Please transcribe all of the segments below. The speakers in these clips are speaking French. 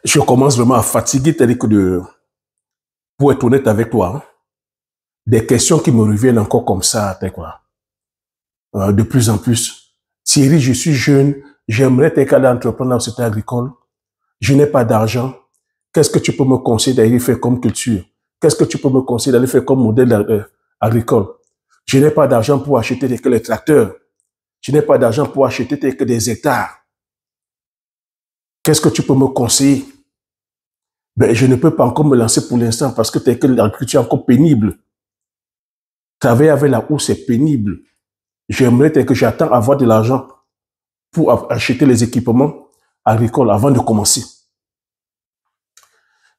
Je commence vraiment à fatiguer, c'est-à-dire que pour être honnête avec toi, hein, des questions qui me reviennent encore comme ça, quoi, de plus en plus. Thierry, je suis jeune, j'aimerais aller entreprendre dans le secteur agricole, je n'ai pas d'argent. Qu'est-ce que tu peux me conseiller d'aller faire comme culture? Qu'est-ce que tu peux me conseiller d'aller faire comme modèle agricole? Je n'ai pas d'argent pour acheter les tracteurs. Je n'ai pas d'argent pour acheter des hectares. Qu'est-ce que tu peux me conseiller? Ben, je ne peux pas encore me lancer pour l'instant parce que l'agriculture est encore pénible. Travailler avec la housse, c'est pénible. J'aimerais que j'attends avoir de l'argent pour acheter les équipements agricoles avant de commencer.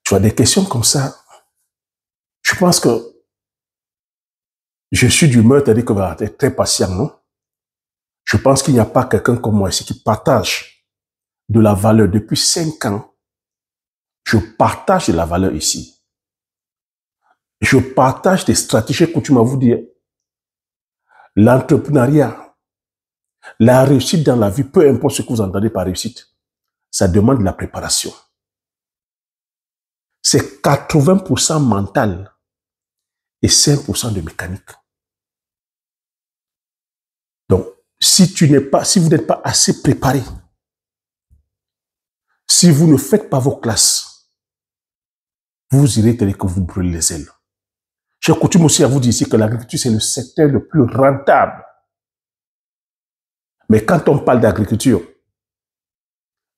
Tu as des questions comme ça. Je pense que je suis d'humeur, c'est-à-dire que va être très patient, non? Je pense qu'il n'y a pas quelqu'un comme moi ici qui partage de la valeur. Depuis 5 ans, je partage de la valeur ici. Je partage des stratégies que tu m'as vous dire. L'entrepreneuriat, la réussite dans la vie, peu importe ce que vous entendez par réussite, ça demande de la préparation. C'est 80% mental et 5% de mécanique. Donc, si vous n'êtes pas assez préparé, si vous ne faites pas vos classes, vous irez tel que vous brûlez les ailes. J'ai coutume aussi à vous dire ici que l'agriculture, c'est le secteur le plus rentable. Mais quand on parle d'agriculture,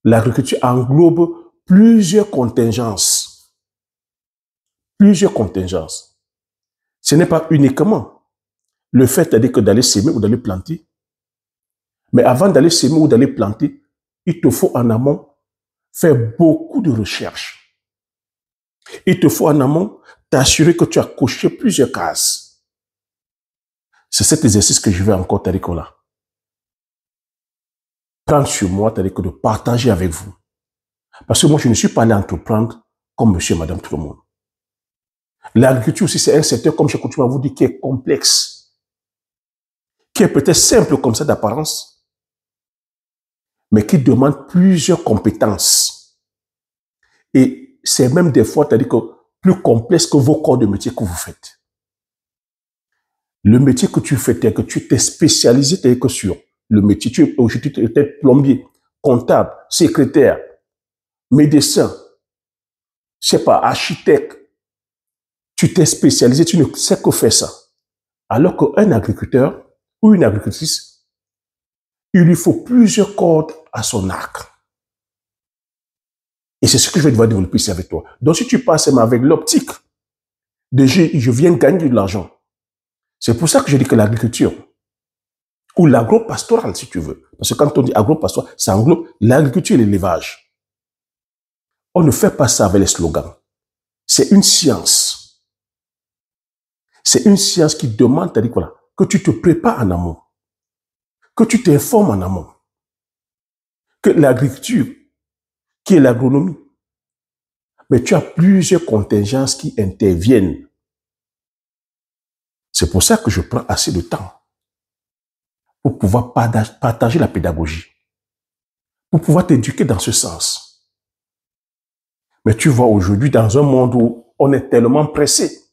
l'agriculture englobe plusieurs contingences. Plusieurs contingences. Ce n'est pas uniquement le fait d'aller semer ou d'aller planter. Mais avant d'aller semer ou d'aller planter, il te faut en amont faire beaucoup de recherches. Il te faut en amont t'assurer que tu as coché plusieurs cases. C'est cet exercice que je vais encore là. Prendre sur moi, de partager avec vous. Parce que moi, je ne suis pas allé entreprendre comme monsieur et madame tout le monde. L'agriculture aussi, c'est un secteur, comme je continue à vous dire, qui est complexe, qui est peut-être simple comme ça d'apparence, mais qui demande plusieurs compétences. Et c'est même des fois, c'est-à-dire que plus complexe que vos corps de métier que vous faites. Le métier que tu fais, c'est que tu t'es spécialisé, c'est que sur le métier, tu es plombier, comptable, secrétaire, médecin, je sais pas, architecte. Tu t'es spécialisé, tu ne sais que faire ça. Alors qu'un agriculteur ou une agricultrice, il lui faut plusieurs cordes à son arc. Et c'est ce que je vais devoir développer ici avec toi. Donc si tu passes avec l'optique de je viens gagner de l'argent, c'est pour ça que je dis que l'agriculture, ou l'agro-pastoral si tu veux, parce que quand on dit agro-pastoral, ça englobe l'agriculture et l'élevage. On ne fait pas ça avec les slogans. C'est une science. C'est une science qui demande, que tu te prépares en amont, que tu t'informes en amont, que l'agriculture, qui est l'agronomie, mais tu as plusieurs contingences qui interviennent. C'est pour ça que je prends assez de temps pour pouvoir partager la pédagogie, pour pouvoir t'éduquer dans ce sens. Mais tu vois aujourd'hui, dans un monde où on est tellement pressé,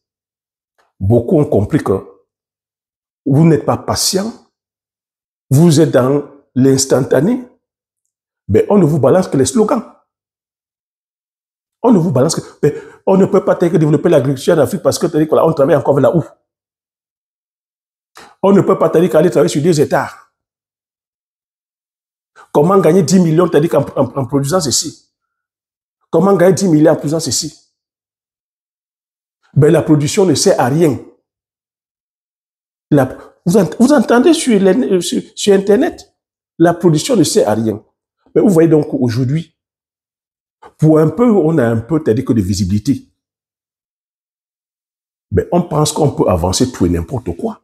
beaucoup ont compris que vous n'êtes pas patient, vous êtes dans l'instantané, mais on ne vous balance que les slogans. On ne vous balance que... Mais on ne peut pas développer l'agriculture en Afrique parce que on travaille encore avec la houe. On ne peut pas aller travailler sur 2 hectares. Comment gagner 10 millions en produisant ceci? Comment gagner 10 millions en produisant ceci? Ben, la production ne sert à rien. Vous entendez sur Internet, la production ne sert à rien. Mais vous voyez donc aujourd'hui, pour un peu, on a un peu de visibilité. Mais on pense qu'on peut avancer tout et n'importe quoi.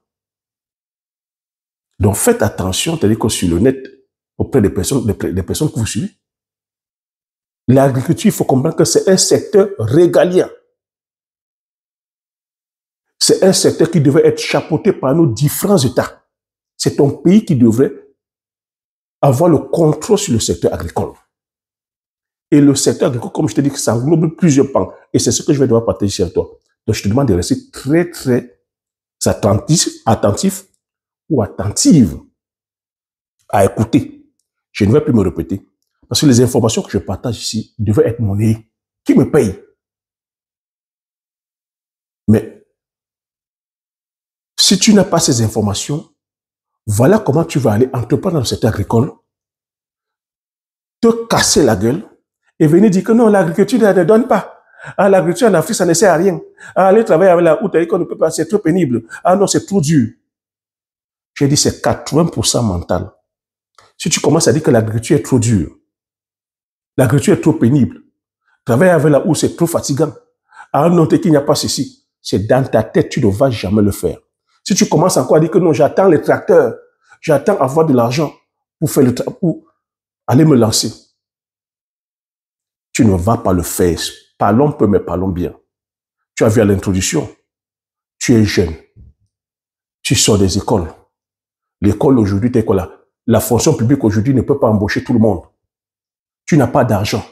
Donc faites attention, sur le net, auprès des personnes que vous suivez. L'agriculture, il faut comprendre que c'est un secteur régalien. C'est un secteur qui devrait être chapeauté par nos différents États. C'est ton pays qui devrait avoir le contrôle sur le secteur agricole. Et le secteur agricole, comme je te dis, ça englobe plusieurs pans. Et c'est ce que je vais devoir partager avec toi. Donc, je te demande de rester très, très attentif ou attentive à écouter. Je ne vais plus me répéter. Parce que les informations que je partage ici devaient être monnaie. Qui me paye? Mais si tu n'as pas ces informations, voilà comment tu vas aller entreprendre dans le secteur agricole, te casser la gueule et venir dire que non, l'agriculture ne donne pas. Ah, l'agriculture en Afrique, ça ne sert à rien. Ah, aller travailler avec la route, qu'on ne peut pas, c'est trop pénible. Ah non, c'est trop dur. J'ai dit, c'est 80% mental. Si tu commences à dire que l'agriculture est trop dure, l'agriculture est trop pénible, travailler avec la route, c'est trop fatigant. Ah non, qu'il n'y a pas ceci. C'est dans ta tête, tu ne vas jamais le faire. Si tu commences encore à dire que non, j'attends les tracteurs, j'attends avoir de l'argent pour faire pour aller me lancer, tu ne vas pas le faire. Parlons peu, mais parlons bien. Tu as vu à l'introduction, tu es jeune, tu sors des écoles. L'école aujourd'hui, t'es quoi là? La fonction publique aujourd'hui ne peut pas embaucher tout le monde. Tu n'as pas d'argent.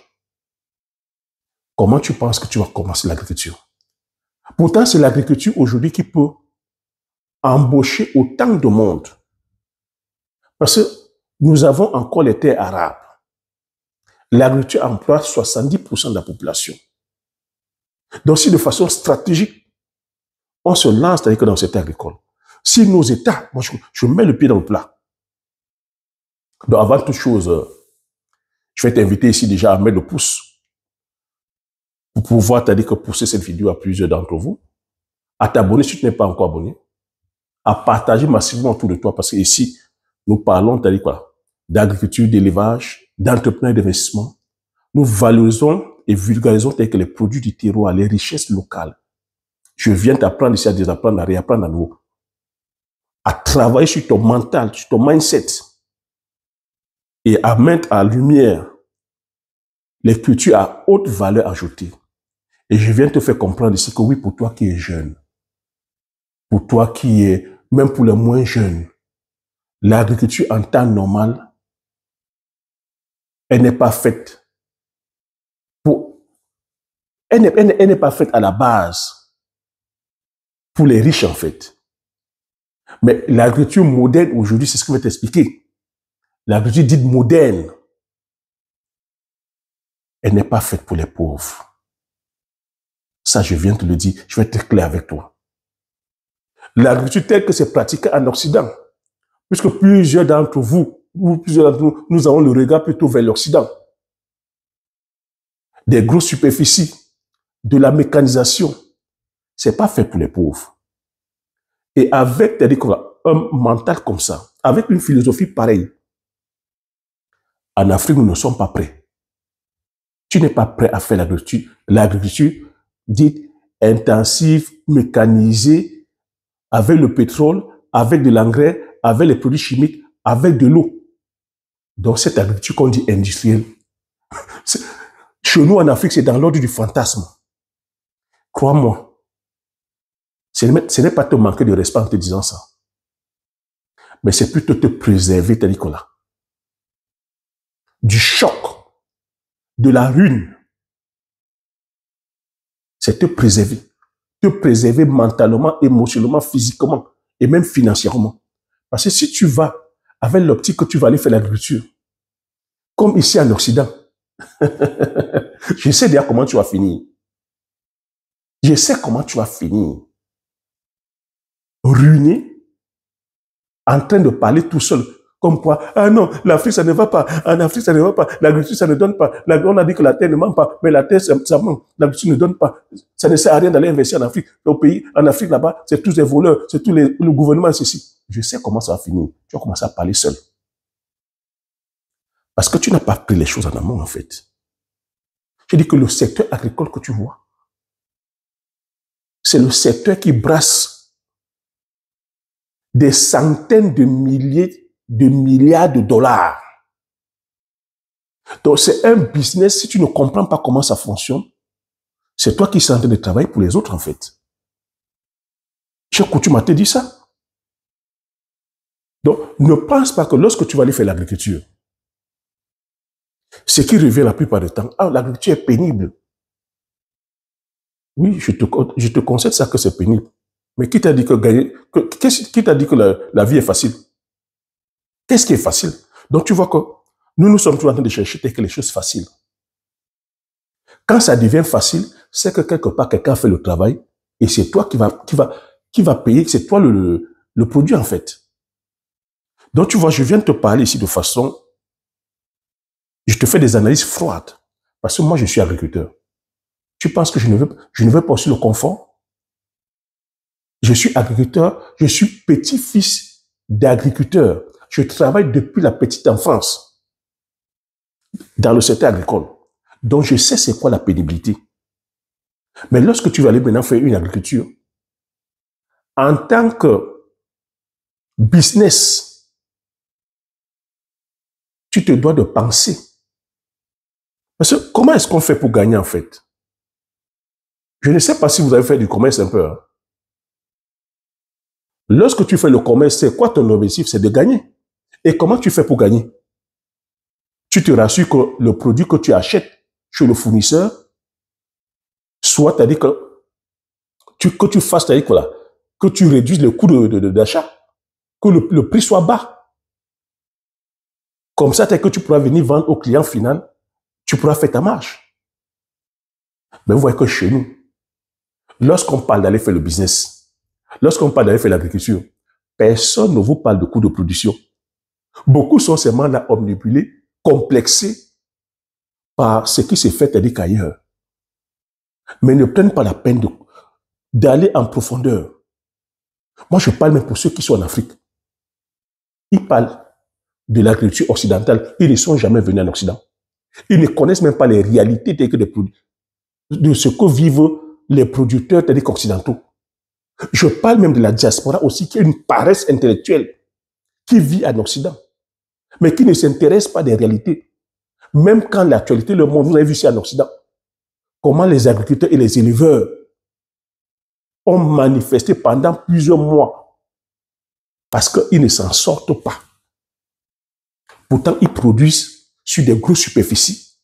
Comment tu penses que tu vas commencer l'agriculture? Pourtant, c'est l'agriculture aujourd'hui qui peut embaucher autant de monde. Parce que nous avons encore les terres arabes. L'agriculture emploie 70% de la population. Donc, si de façon stratégique, on se lance dans le secteur agricole, si nos États, moi je mets le pied dans le plat. Donc, avant toute chose, je vais t'inviter ici déjà à mettre le pouce pour pouvoir pousser cette vidéo à plusieurs d'entre vous, à t'abonner si tu n'es pas encore abonné, à partager massivement autour de toi parce que ici, nous parlons d'agriculture, d'élevage, d'entrepreneuriat, d'investissement. Nous valorisons et vulgarisons les produits du terroir, les richesses locales. Je viens t'apprendre ici à désapprendre, à réapprendre à nouveau. À travailler sur ton mental, sur ton mindset. Et à mettre en lumière les cultures à haute valeur ajoutée. Et je viens te faire comprendre ici que oui, pour toi qui es jeune, pour toi qui es, même pour les moins jeunes, l'agriculture en temps normal, elle n'est pas faite elle n'est pas faite à la base pour les riches en fait. Mais l'agriculture moderne aujourd'hui, c'est ce que je vais t'expliquer. L'agriculture dite moderne, elle n'est pas faite pour les pauvres. Ça, je viens te le dire, je vais être clair avec toi. L'agriculture telle que c'est pratiqué en Occident, puisque plusieurs d'entre vous, ou plusieurs d'entre nous, nous avons le regard plutôt vers l'Occident. Des grosses superficies, de la mécanisation, c'est pas fait pour les pauvres. Et avec un mental comme ça, avec une philosophie pareille, en Afrique, nous ne sommes pas prêts. Tu n'es pas prêt à faire l'agriculture dite intensive, mécanisée, avec le pétrole, avec de l'engrais, avec les produits chimiques, avec de l'eau. Donc cette agriculture qu'on dit industrielle, chez nous en Afrique, c'est dans l'ordre du fantasme. Crois-moi, ce n'est pas te manquer de respect en te disant ça. Mais c'est plutôt te préserver, Nicolas. Du choc, de la ruine. C'est te préserver. Te préserver mentalement, émotionnellement, physiquement et même financièrement. Parce que si tu vas avec l'optique que tu vas aller faire l'agriculture, comme ici en Occident, je sais déjà comment tu vas finir. Je sais comment tu vas finir. Ruiné, en train de parler tout seul. Comme quoi, ah non, l'Afrique, ça ne va pas. En Afrique, ça ne va pas. L'agriculture, ça ne donne pas. On a dit que la terre ne manque pas, mais la terre, ça manque. L'agriculture ne donne pas. Ça ne sert à rien d'aller investir en Afrique. Au pays, en Afrique, là-bas, c'est tous des voleurs, c'est tout le gouvernement, ceci. Je sais comment ça va finir. Tu vas commencer à parler seul. Parce que tu n'as pas pris les choses en amont, en fait. Je dis que le secteur agricole que tu vois, c'est le secteur qui brasse des centaines de milliers, de milliards de dollars. Donc, c'est un business, si tu ne comprends pas comment ça fonctionne, c'est toi qui es en train de travailler pour les autres, en fait. J'ai coutume à te dire ça. Donc, ne pense pas que lorsque tu vas aller faire l'agriculture, Ce qui revient la plupart du temps, ah, l'agriculture est pénible. Oui, je te concède ça que c'est pénible. Mais qui t'a dit que gagner, qui t'a dit que la vie est facile? Qu'est-ce qui est facile? Donc tu vois que nous sommes toujours en train de chercher les choses faciles. Quand ça devient facile, c'est que quelque part, quelqu'un fait le travail et c'est toi qui va payer, c'est toi le produit en fait. Donc tu vois, je viens de te parler ici de façon, je te fais des analyses froides parce que moi je suis agriculteur. Tu penses que je ne veux pas aussi le confort? Je suis agriculteur, je suis petit-fils d'agriculteur. Je travaille depuis la petite enfance dans le secteur agricole. Donc, je sais c'est quoi la pénibilité. Mais lorsque tu vas aller maintenant faire une agriculture, en tant que business, tu te dois de penser. Parce que comment est-ce qu'on fait pour gagner en fait? Je ne sais pas si vous avez fait du commerce un peu. Hein. Lorsque tu fais le commerce, c'est quoi ton objectif? C'est de gagner. Et comment tu fais pour gagner? Tu te rassures que le produit que tu achètes chez le fournisseur, soit, c'est-à-dire que tu fasses, c'est-à-dire que tu réduises le coût d'achat, que le prix soit bas. Comme ça, que tu pourras venir vendre au client final, tu pourras faire ta marge. Mais vous voyez que chez nous, lorsqu'on parle d'aller faire le business, lorsqu'on parle d'aller faire l'agriculture, personne ne vous parle de coût de production. Beaucoup sont seulement là omnibulés, complexés par ce qui s'est fait, c'est-à-dire qu'ailleurs. Mais ne prennent pas la peine d'aller en profondeur. Moi, je parle même pour ceux qui sont en Afrique. Ils parlent de l'agriculture occidentale. Ils ne sont jamais venus en Occident. Ils ne connaissent même pas les réalités de ce que vivent les producteurs c'est-à-dire occidentaux. Je parle même de la diaspora aussi, qui est une paresse intellectuelle, qui vit en Occident, mais qui ne s'intéresse pas des réalités. Même quand l'actualité, le monde, vous avez vu ici en Occident, comment les agriculteurs et les éleveurs ont manifesté pendant plusieurs mois parce qu'ils ne s'en sortent pas. Pourtant, ils produisent sur des grosses superficies.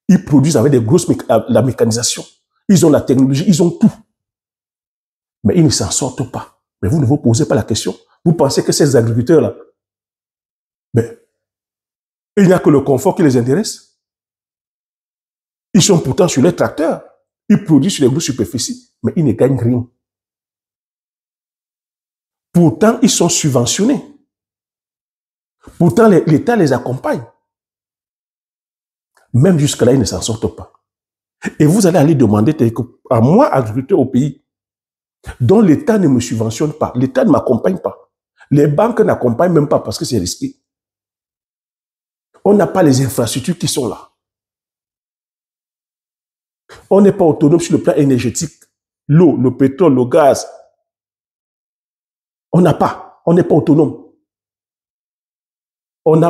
Ils produisent avec la mécanisation. Ils ont la technologie, ils ont tout. Mais ils ne s'en sortent pas. Mais vous ne vous posez pas la question. Vous pensez que ces agriculteurs-là, il n'y a que le confort qui les intéresse. Ils sont pourtant sur les tracteurs. Ils produisent sur les grosses superficies, mais ils ne gagnent rien. Pourtant, ils sont subventionnés. Pourtant, l'État les accompagne. Même jusque-là, ils ne s'en sortent pas. Et vous allez aller demander à moi, agriculteur au pays, dont l'État ne me subventionne pas, l'État ne m'accompagne pas. Les banques n'accompagnent même pas parce que c'est risqué. On n'a pas les infrastructures qui sont là. On n'est pas autonome sur le plan énergétique. L'eau, le pétrole, le gaz. On n'a pas. On n'est pas autonome.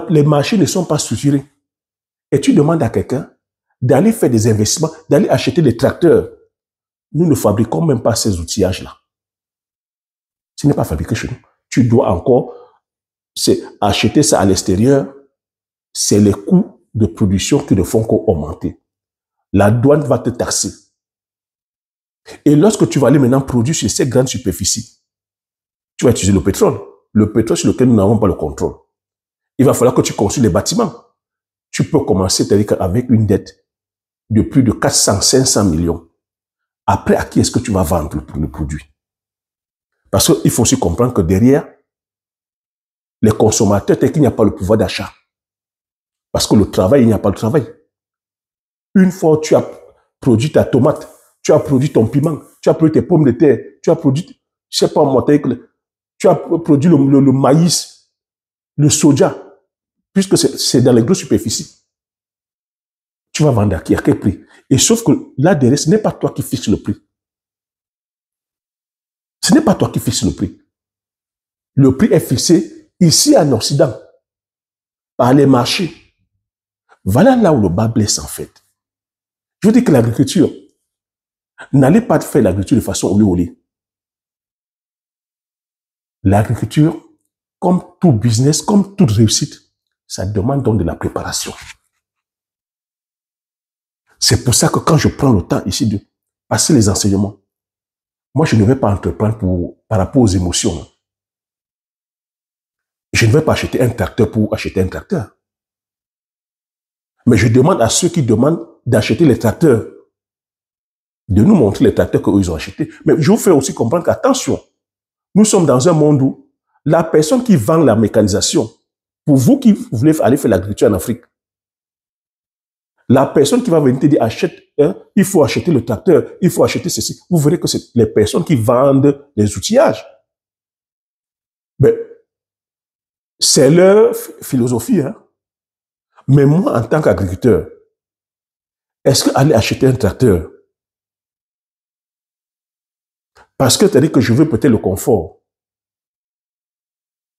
Les marchés ne sont pas structurés. Et tu demandes à quelqu'un d'aller faire des investissements, d'aller acheter des tracteurs. Nous ne fabriquons même pas ces outillages-là. Ce n'est pas fabriqué chez nous. Tu dois encore acheter ça à l'extérieur. C'est les coûts de production qui ne font qu'augmenter. La douane va te taxer. Et lorsque tu vas aller maintenant produire sur ces grandes superficies, tu vas utiliser le pétrole. Le pétrole sur lequel nous n'avons pas le contrôle. Il va falloir que tu construis les bâtiments. Tu peux commencer avec une dette de plus de 400, 500 millions. Après, à qui est-ce que tu vas vendre le produit? Parce qu'il faut aussi comprendre que derrière, les consommateurs, qu'il n'y a pas le pouvoir d'achat. Parce que le travail, il n'y a pas de travail. Une fois tu as produit ta tomate, tu as produit ton piment, tu as produit tes pommes de terre, tu as produit, je sais pas moi, tu as produit le maïs, le soja, puisque c'est dans les grosses superficies. Tu vas vendre à qui? À quel prix? Et sauf que là, derrière, ce n'est pas toi qui fixes le prix. Ce n'est pas toi qui fixes le prix. Le prix est fixé ici en Occident, par les marchés. Voilà là où le bas blesse en fait. Je veux dire que l'agriculture, n'allez pas faire l'agriculture de façon olé-olé. L'agriculture, comme tout business, comme toute réussite, ça demande donc de la préparation. C'est pour ça que quand je prends le temps ici de passer les enseignements, moi, je ne vais pas entreprendre par rapport aux émotions. Je ne vais pas acheter un tracteur pour acheter un tracteur. Mais je demande à ceux qui demandent d'acheter les tracteurs de nous montrer les tracteurs qu'eux ont achetés. Mais je vous fais aussi comprendre qu'attention, nous sommes dans un monde où la personne qui vend la mécanisation, pour vous qui voulez aller faire l'agriculture en Afrique, la personne qui va venir te dire, achète, il faut acheter le tracteur, il faut acheter ceci. Vous verrez que c'est les personnes qui vendent les outillages. Mais c'est leur philosophie. Hein? Mais moi, en tant qu'agriculteur, est-ce qu'aller acheter un tracteur, parce que tu as dit que je veux peut-être le confort,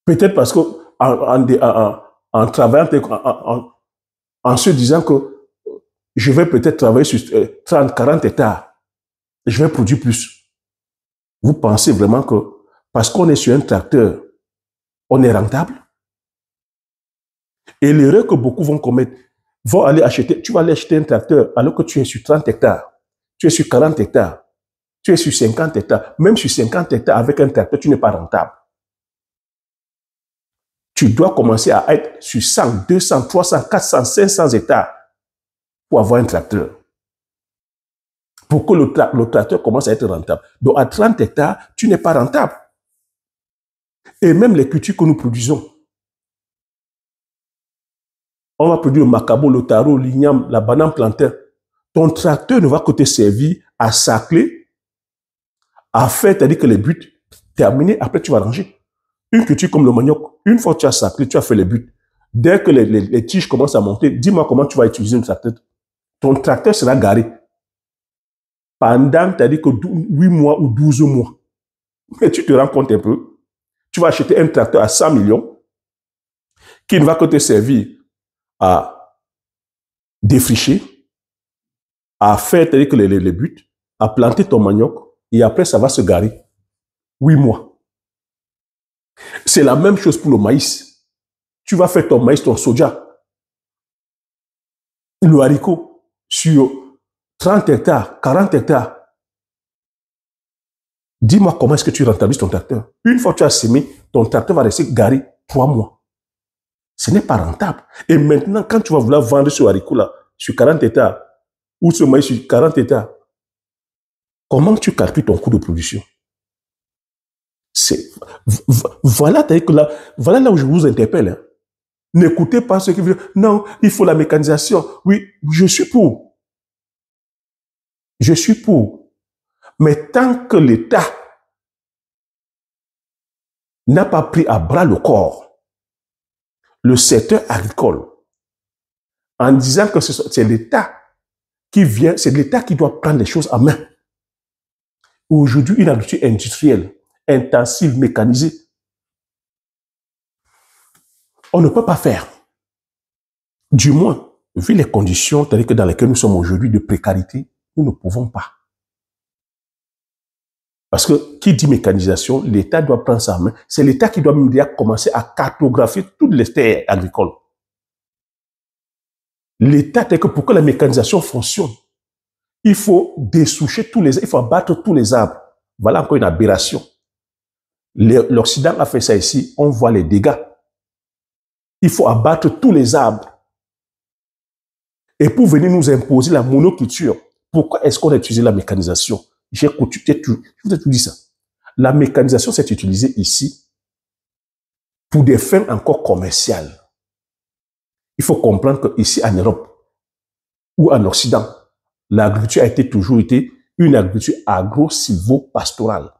peut-être parce que en travaillant, en se disant que je vais peut-être travailler sur 30, 40 hectares, je vais produire plus. Vous pensez vraiment que parce qu'on est sur un tracteur, on est rentable? Et l'erreur que beaucoup vont commettre, vont aller acheter, tu vas aller acheter un tracteur alors que tu es sur 30 hectares, tu es sur 40 hectares, tu es sur 50 hectares. Même sur 50 hectares avec un tracteur, tu n'es pas rentable. Tu dois commencer à être sur 100, 200, 300, 400, 500 hectares pour avoir un tracteur. Pour que le tracteur commence à être rentable. Donc à 30 hectares, tu n'es pas rentable. Et même les cultures que nous produisons, on va produire le macabo, le taro, l'igname, la banane plantain. Ton tracteur ne va que te servir à sacler, à faire, c'est-à-dire que les buts terminés, après tu vas ranger. Une culture comme le manioc, une fois que tu as saclé, tu as fait les buts. Dès que les tiges commencent à monter, dis-moi comment tu vas utiliser un tracteur. Ton tracteur sera garé pendant, c'est-à-dire que 8 mois ou 12 mois. Mais tu te rends compte un peu, tu vas acheter un tracteur à 100 millions qui ne va que te servir à défricher, à faire, c'est-à-dire que les buts, à planter ton manioc, et après ça va se garer. 8 mois. C'est la même chose pour le maïs. Tu vas faire ton maïs, ton soja, le haricot, sur 30 hectares, 40 hectares. Dis-moi comment est-ce que tu rentabilises ton tracteur. Une fois que tu as semé, ton tracteur va rester garé 3 mois. Ce n'est pas rentable. Et maintenant, quand tu vas vouloir vendre ce haricot-là sur 40 hectares, ou ce maïs sur 40 hectares, comment tu calcules ton coût de production? Voilà, voilà là où je vous interpelle. Hein. N'écoutez pas ceux qui veulent. Non, il faut la mécanisation. Oui, je suis pour. Je suis pour. Mais tant que l'État n'a pas pris à bras le corps le secteur agricole en disant que c'est l'État qui vient, c'est l'État qui doit prendre les choses en main. Aujourd'hui, une agriculture industrielle, intensive, mécanisée, on ne peut pas faire. Du moins, vu les conditions telles que dans lesquelles nous sommes aujourd'hui de précarité, nous ne pouvons pas. Parce que qui dit mécanisation, l'État doit prendre sa main. C'est l'État qui doit même déjà commencer à cartographier toutes les terres agricoles. L'État, c'est que pour que la mécanisation fonctionne, il faut dessoucher tous les arbres, il faut abattre tous les arbres. Voilà encore une aberration. L'Occident a fait ça ici, on voit les dégâts. Il faut abattre tous les arbres. Et pour venir nous imposer la monoculture, pourquoi est-ce qu'on a utilisé la mécanisation? Je vous ai tout dit ça. La mécanisation s'est utilisée ici pour des fins encore commerciales. Il faut comprendre qu'ici en Europe ou en Occident, l'agriculture a toujours été une agriculture agro-silvo-pastorale.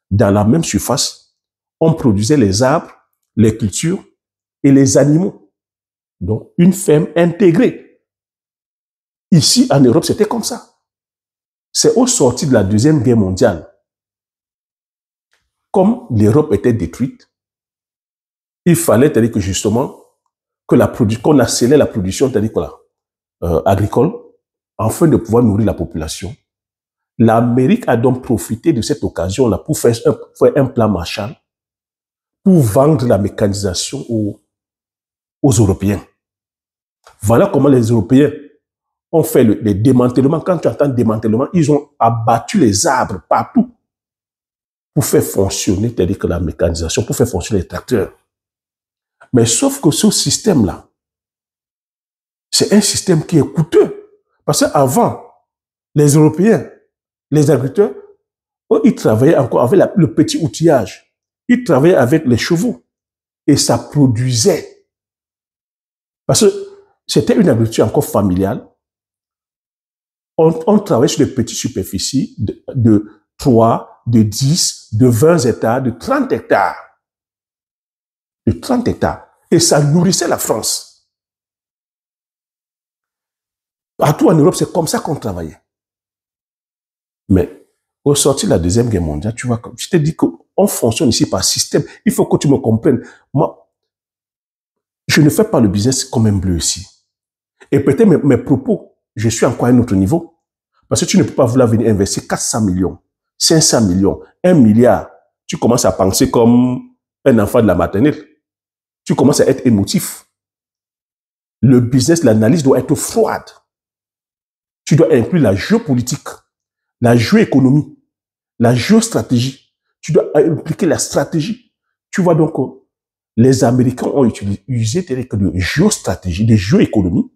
Dans la même surface, on produisait les arbres, les cultures et les animaux. Donc, une ferme intégrée. Ici, en Europe, c'était comme ça. C'est au sortir de la Deuxième Guerre mondiale. Comme l'Europe était détruite, il fallait dire que justement, qu'on accélère la production agricole, afin de pouvoir nourrir la population. L'Amérique a donc profité de cette occasion-là pour faire un plan Marshall, pour vendre la mécanisation aux Européens. Voilà comment les Européens ont fait les démantèlements. Quand tu entends démantèlement, ils ont abattu les arbres partout pour faire fonctionner, c'est-à-dire que la mécanisation, pour faire fonctionner les tracteurs. Mais sauf que ce système-là, c'est un système qui est coûteux. Parce qu'avant, les Européens, les agriculteurs, eux, ils travaillaient encore avec le petit outillage. Ils travaillaient avec les chevaux. Et ça produisait. Parce que c'était une agriculture encore familiale. On travaillait sur des petites superficies de 3, de 10, de 20 hectares, de 30 hectares. De 30 hectares. Et ça nourrissait la France. Partout en Europe, c'est comme ça qu'on travaillait. Mais au sortir de la Deuxième Guerre mondiale, tu vois, je t'ai dit qu'on fonctionne ici par système. Il faut que tu me comprennes. Moi, je ne fais pas le business comme un bleu ici. Et peut-être mes propos, je suis encore à un autre niveau. Parce que tu ne peux pas vouloir venir investir 400 millions, 500 millions, 1 milliard. Tu commences à penser comme un enfant de la maternelle. Tu commences à être émotif. Le business, l'analyse doit être froide. Tu dois inclure la géopolitique, la géoéconomie, la géostratégie. Tu dois impliquer la stratégie. Tu vois donc, les Américains ont usé de géostratégie, de géoéconomie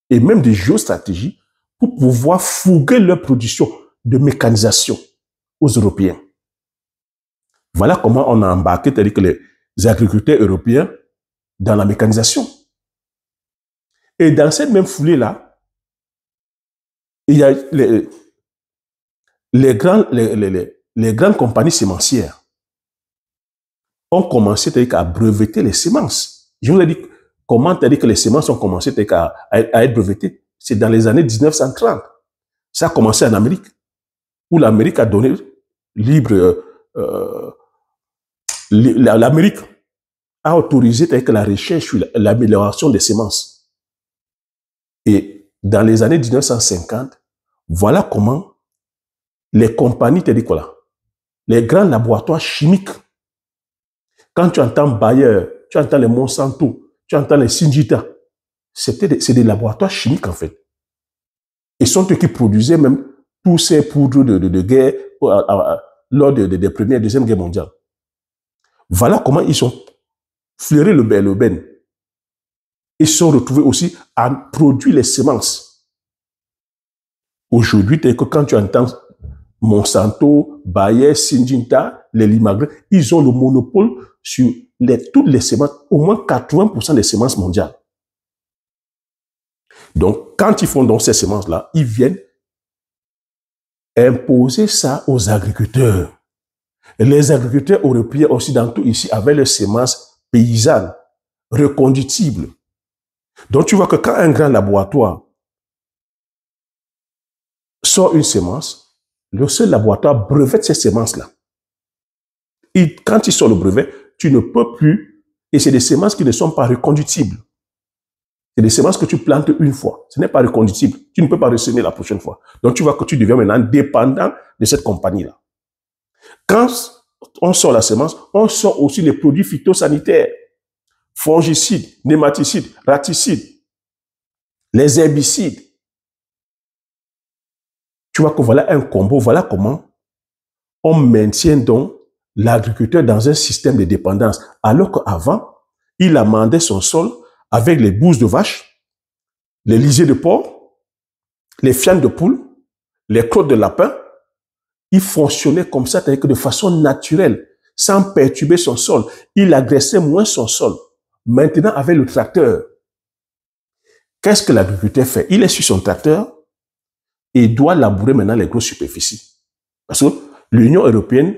et même de géostratégie pour pouvoir fourguer leur production de mécanisation aux Européens. Voilà comment on a embarqué, c'est-à-dire que les agriculteurs européens dans la mécanisation. Et dans cette même foulée-là, il y a les grandes compagnies sémencières ont commencé à breveter les semences. Je vous ai dit comment que les semences ont commencé à être brevetées. C'est dans les années 1930. Ça a commencé en Amérique, où l'Amérique a donné libre... l'Amérique a autorisé la recherche sur l'amélioration des semences. Et dans les années 1950, voilà comment les compagnies, les grands laboratoires chimiques, quand tu entends Bayer, tu entends les Monsanto, tu entends les Syngenta, c'est des laboratoires chimiques en fait. Ils sont eux qui produisaient même tous ces poudres de guerre lors des premières et deuxième guerres mondiales. Voilà comment ils ont flairé le ben. Ils se sont retrouvés aussi à produire les semences. Aujourd'hui, quand tu entends Monsanto, Bayer, Syngenta, les Limagré, ils ont le monopole sur toutes les semences, au moins 80% des semences mondiales. Donc, quand ils font donc ces semences-là, ils viennent imposer ça aux agriculteurs. Les agriculteurs européens occidentaux ici avaient les semences paysannes, reconductibles. Donc, tu vois que quand un grand laboratoire sort une semence, le seul laboratoire brevette ces semences-là. Et quand il sort le brevet, tu ne peux plus, et c'est des semences qui ne sont pas reconductibles. C'est des semences que tu plantes une fois. Ce n'est pas reconductible. Tu ne peux pas ressemer la prochaine fois. Donc, tu vois que tu deviens maintenant dépendant de cette compagnie-là. Quand on sort la semence, on sort aussi les produits phytosanitaires, fongicides, nématicides, raticides, les herbicides. Tu vois que voilà un combo, voilà comment on maintient donc l'agriculteur dans un système de dépendance. Alors qu'avant, il amendait son sol avec les bousses de vache, les lisiers de porc, les fientes de poule, les crottes de lapin. Il fonctionnait comme ça, c'est-à-dire que de façon naturelle, sans perturber son sol. Il agressait moins son sol. Maintenant, avec le tracteur, qu'est-ce que l'agriculteur fait? Il est sur son tracteur et doit labourer maintenant les grosses superficies. Parce que l'Union européenne,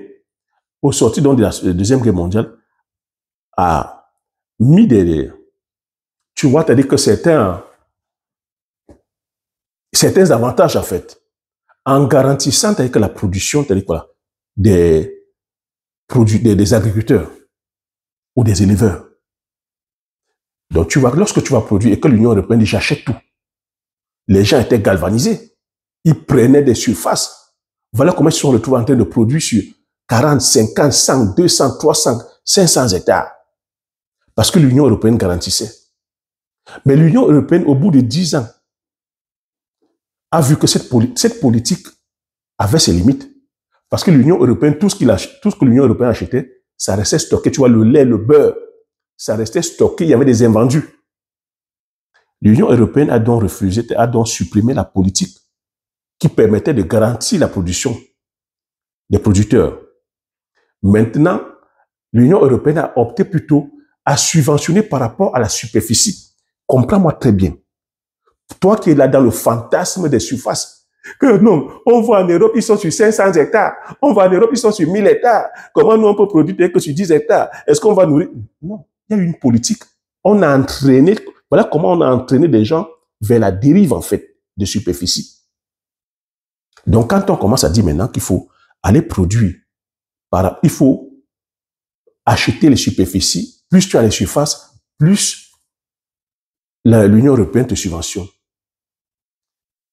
au sortir donc de la Deuxième Guerre mondiale, a mis des... Tu vois, c'est-à-dire que certains avantages, en fait, en garantissant que la production des agriculteurs ou des éleveurs. Donc, tu vois, lorsque tu vas produire et que l'Union européenne dit j'achète tout, les gens étaient galvanisés. Ils prenaient des surfaces. Voilà comment ils se sont retrouvés en train de produire sur 40, 50, 100, 200, 300, 500 hectares. Parce que l'Union européenne garantissait. Mais l'Union européenne, au bout de 10 ans, a vu que cette politique avait ses limites. Parce que l'Union européenne, tout ce que l'Union européenne achetait, ça restait stocké. Tu vois, le lait, le beurre, ça restait stocké. Il y avait des invendus. L'Union européenne a donc refusé, a donc supprimé la politique qui permettait de garantir la production des producteurs. Maintenant, l'Union européenne a opté plutôt à subventionner par rapport à la superficie. Comprends-moi très bien. Toi qui es là dans le fantasme des surfaces, que non, on voit en Europe, ils sont sur 500 hectares. On voit en Europe, ils sont sur 1000 hectares. Comment nous, on peut produire que sur 10 hectares? Est-ce qu'on va nourrir? Non, il y a une politique. On a entraîné, voilà comment on a entraîné des gens vers la dérive, en fait, de superficie. Donc, quand on commence à dire maintenant qu'il faut aller produire, il faut acheter les superficies, plus tu as les surfaces, plus l'Union européenne te subventionne.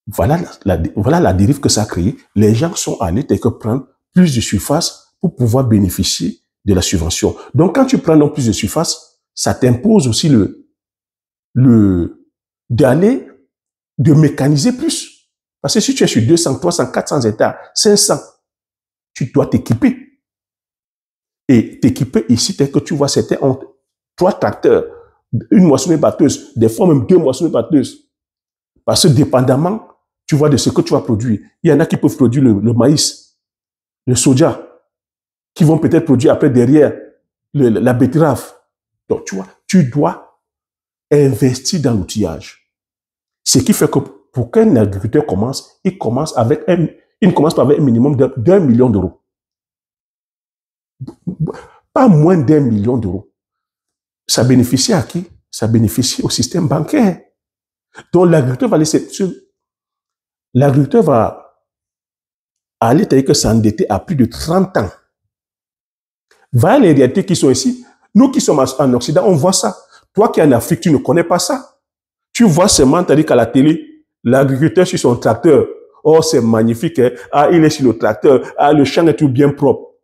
Voilà la dérive que ça a créé. Les gens sont allés prendre plus de surface pour pouvoir bénéficier de la subvention. Donc, quand tu prends donc plus de surface, ça t'impose aussi de mécaniser plus. Parce que si tu es sur 200, 300, 400 hectares, 500, tu dois t'équiper. Et t'équiper ici, c'est que tu vois, c'était 3 tracteurs, une moissonneuse batteuse, des fois même 2 moissonneuses batteuses. Parce que dépendamment, tu vois, de ce que tu vas produire. Il y en a qui peuvent produire le maïs, le soja, qui vont peut-être produire après derrière la betterave. Donc, tu vois, tu dois investir dans l'outillage. Ce qui fait que pour qu'un agriculteur commence, il commence par avec un minimum d'1 million d'euros. Pas moins d'1 million d'euros. Ça bénéficie à qui? Ça bénéficie au système bancaire. Donc, l'agriculteur va aller s'endetter à plus de 30 ans. Voilà les réalités qui sont ici. Nous qui sommes en Occident, on voit ça. Toi qui es en Afrique, tu ne connais pas ça. Tu vois seulement, t'as dit qu'à la télé, l'agriculteur sur son tracteur. Oh, c'est magnifique. Hein? Ah, il est sur le tracteur. Ah, le champ est tout bien propre.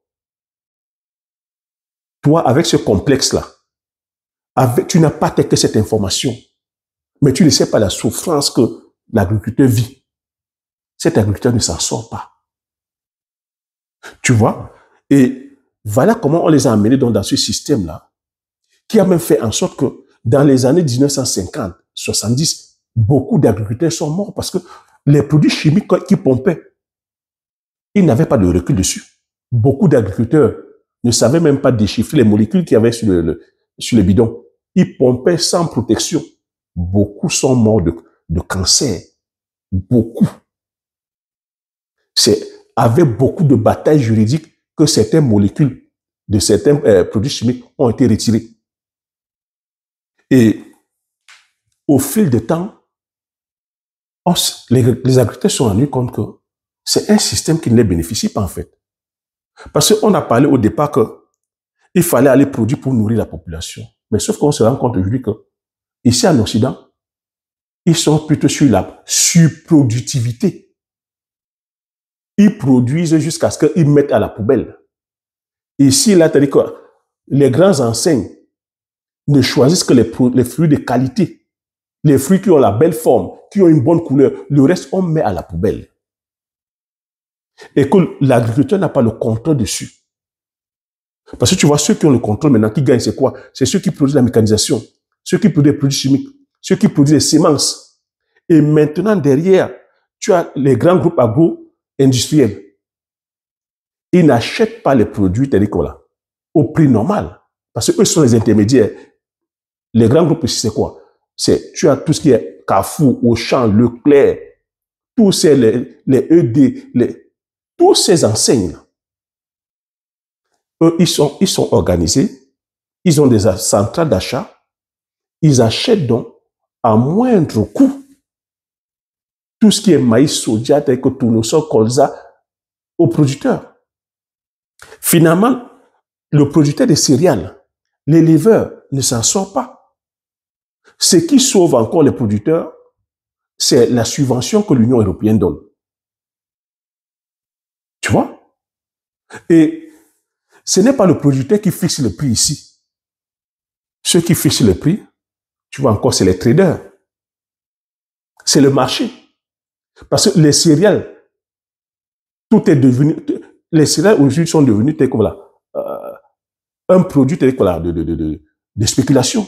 Toi, avec ce complexe-là, tu n'as pas que cette information. Mais tu ne sais pas la souffrance que l'agriculteur vit. Cet agriculteur ne s'en sort pas. Tu vois? Et voilà comment on les a amenés dans ce système-là, qui a même fait en sorte que dans les années 1950, 70, beaucoup d'agriculteurs sont morts parce que les produits chimiques qu'ils pompaient, ils n'avaient pas de recul dessus. Beaucoup d'agriculteurs ne savaient même pas déchiffrer les molécules qu'il y avait sur le bidon. Ils pompaient sans protection. Beaucoup sont morts de cancer. Beaucoup. C'est avec beaucoup de batailles juridiques que certaines molécules de certains produits chimiques ont été retirées. Et au fil du temps, les agriculteurs se sont rendus compte que c'est un système qui ne les bénéficie pas en fait. Parce qu'on a parlé au départ qu'il fallait aller produire pour nourrir la population. Mais sauf qu'on se rend compte aujourd'hui que ici en Occident, ils sont plutôt sur la surproductivité. Ils produisent jusqu'à ce qu'ils mettent à la poubelle. Ici, là, c'est-à-dire que les grands enseignes ne choisissent que les fruits de qualité, les fruits qui ont la belle forme, qui ont une bonne couleur. Le reste, on met à la poubelle. Et que l'agriculteur n'a pas le contrôle dessus. Parce que tu vois, ceux qui ont le contrôle maintenant, qui gagnent, c'est quoi? C'est ceux qui produisent la mécanisation, ceux qui produisent les produits chimiques, ceux qui produisent les semences. Et maintenant, derrière, tu as les grands groupes agro-industriels. Ils n'achètent pas les produits là, au prix normal. Parce qu'eux sont les intermédiaires. Les grands groupes ici, c'est quoi? Tu as tout ce qui est Carrefour, Auchan, Leclerc, tous ces, les ED, tous ces enseignes. Eux, ils sont organisés. Ils ont des centrales d'achat. Ils achètent donc à moindre coût tout ce qui est maïs, soja, tel que tournesol, colza aux producteurs. Finalement, le producteur des céréales, l'éleveur ne s'en sort pas. Ce qui sauve encore les producteurs, c'est la subvention que l'Union européenne donne. Tu vois? Et ce n'est pas le producteur qui fixe le prix ici. Ceux qui fixent le prix, tu vois encore, c'est les traders. C'est le marché. Parce que les céréales, tout est devenu, les céréales aujourd'hui sont devenus tel que voilà, un produit tel que voilà, de spéculation.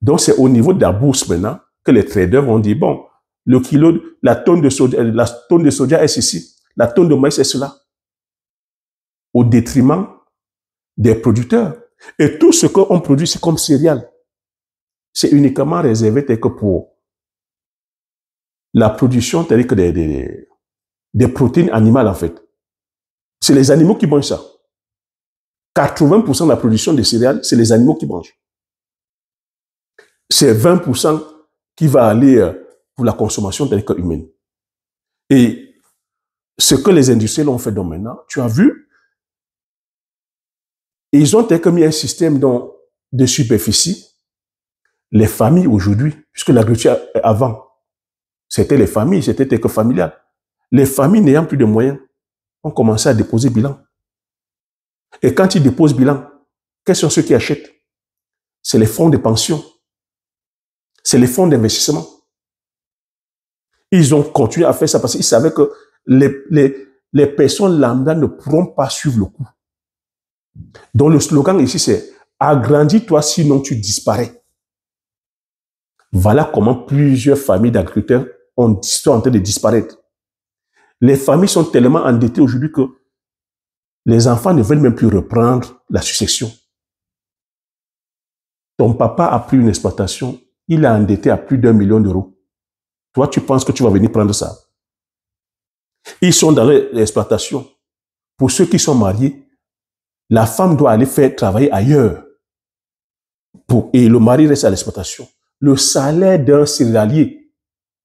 Donc c'est au niveau de la bourse maintenant que les traders vont dire, bon, le kilo, la tonne de soja est ceci, la tonne de maïs est cela, au détriment des producteurs. Et tout ce qu'on produit, c'est comme céréales. C'est uniquement réservé tel que pour la production tel que des protéines animales, en fait. C'est les animaux qui mangent ça. 80% de la production de céréales, c'est les animaux qui mangent. C'est 20% qui va aller pour la consommation telle que humaine. Et ce que les industriels ont fait donc maintenant, tu as vu, ils ont tel que mis un système de superficie. Les familles aujourd'hui, puisque l'agriculture avant, c'était les familles, c'était tel que familial. Les familles n'ayant plus de moyens ont commencé à déposer bilan. Et quand ils déposent bilan, quels sont ceux qui achètent? C'est les fonds de pension. C'est les fonds d'investissement. Ils ont continué à faire ça parce qu'ils savaient que les personnes lambda ne pourront pas suivre le coup. Donc le slogan ici, c'est « Agrandis-toi, sinon tu disparais ». Voilà comment plusieurs familles d'agriculteurs sont en train de disparaître. Les familles sont tellement endettées aujourd'hui que les enfants ne veulent même plus reprendre la succession. Ton papa a pris une exploitation, il a endetté à plus d'1 million d'euros. Toi, tu penses que tu vas venir prendre ça? Ils sont dans l'exploitation. Pour ceux qui sont mariés, la femme doit aller faire travailler ailleurs. Et le mari reste à l'exploitation. Le salaire d'un céréalier,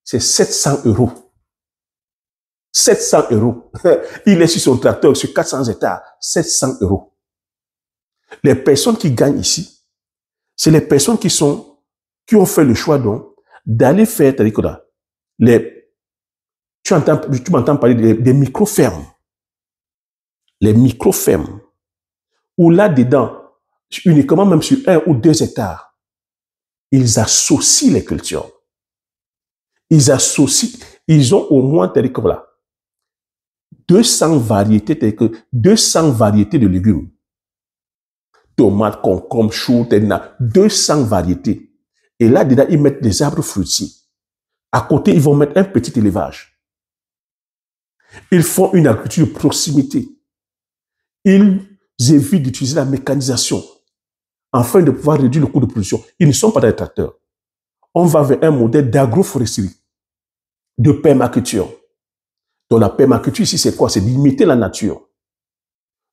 c'est 700 euros. 700 euros. Il est sur son tracteur, sur 400 hectares. 700 euros. Les personnes qui gagnent ici, c'est les personnes qui ont fait le choix donc d'aller faire, tu m'entends parler des micro-fermes. Les micro-fermes. Où là-dedans, uniquement même sur 1 ou 2 hectares, ils associent les cultures. Ils ont au moins, 200 variétés de légumes. Tomates, concombres, choux, 200 variétés. Et là-dedans, ils mettent des arbres fruitiers. À côté, ils vont mettre un petit élevage. Ils font une agriculture de proximité. Ils évitent d'utiliser la mécanisation afin de pouvoir réduire le coût de production. Ils ne sont pas des tracteurs. On va vers un modèle d'agroforesterie, de permaculture. Donc la permaculture ici, c'est quoi? C'est d'imiter la nature.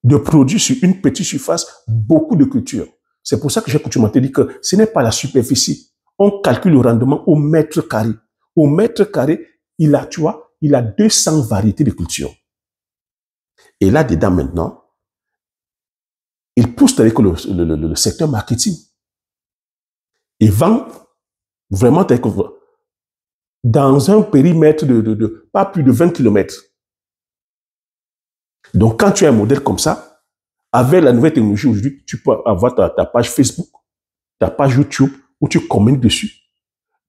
De produire sur une petite surface beaucoup de cultures. C'est pour ça que j'ai coutume te dire que ce n'est pas la superficie. On calcule le rendement au mètre carré. Au mètre carré, il a 200 variétés de cultures. Et là-dedans, maintenant, il pousse avec le secteur marketing. Il vend vraiment dans un périmètre de pas plus de 20 km. Donc, quand tu as un modèle comme ça, avec la nouvelle technologie aujourd'hui, tu peux avoir ta page Facebook, ta page YouTube, où tu communiques dessus.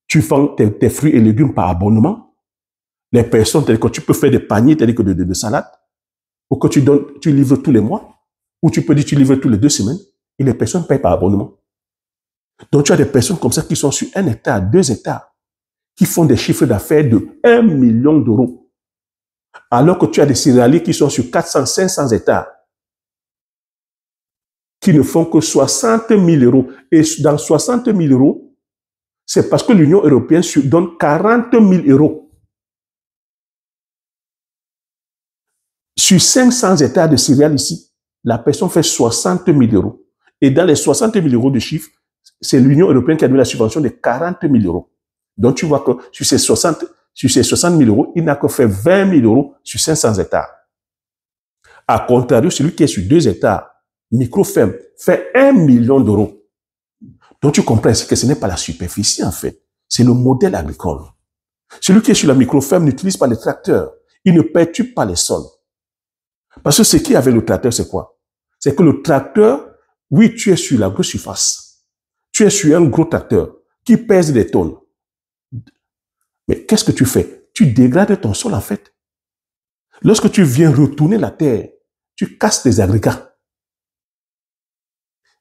Tu vends tes fruits et légumes par abonnement. Les personnes, telles que tu peux faire des paniers tels que de salade, ou que tu livres tous les mois, ou tu peux dire tu livres tous les 2 semaines, et les personnes payent par abonnement. Donc, tu as des personnes comme ça qui sont sur 1 hectare, 2 hectares, qui font des chiffres d'affaires de 1 million d'euros. Alors que tu as des céréaliers qui sont sur 400, 500 hectares, qui ne font que 60 000 euros. Et dans 60 000 euros, c'est parce que l'Union européenne donne 40 000 euros. Sur 500 hectares de céréales ici, la personne fait 60 000 euros. Et dans les 60 000 euros de chiffre, c'est l'Union européenne qui a donné la subvention de 40 000 euros. Donc tu vois que sur ces 60 000 euros, il n'a que fait 20 000 euros sur 500 hectares. A contrario, celui qui est sur 2 hectares, micro-ferme, fait 1 million d'euros. Donc tu comprends que ce n'est pas la superficie en fait, c'est le modèle agricole. Celui qui est sur la micro-ferme n'utilise pas les tracteurs, il ne perturbe pas les sols. Parce que ce qui est avec le tracteur, c'est quoi? C'est que le tracteur, oui, tu es sur la grosse surface. Tu es sur un gros tracteur qui pèse des tonnes. Mais qu'est-ce que tu fais? tu dégrades ton sol en fait. Lorsque tu viens retourner la terre, tu casses tes agrégats.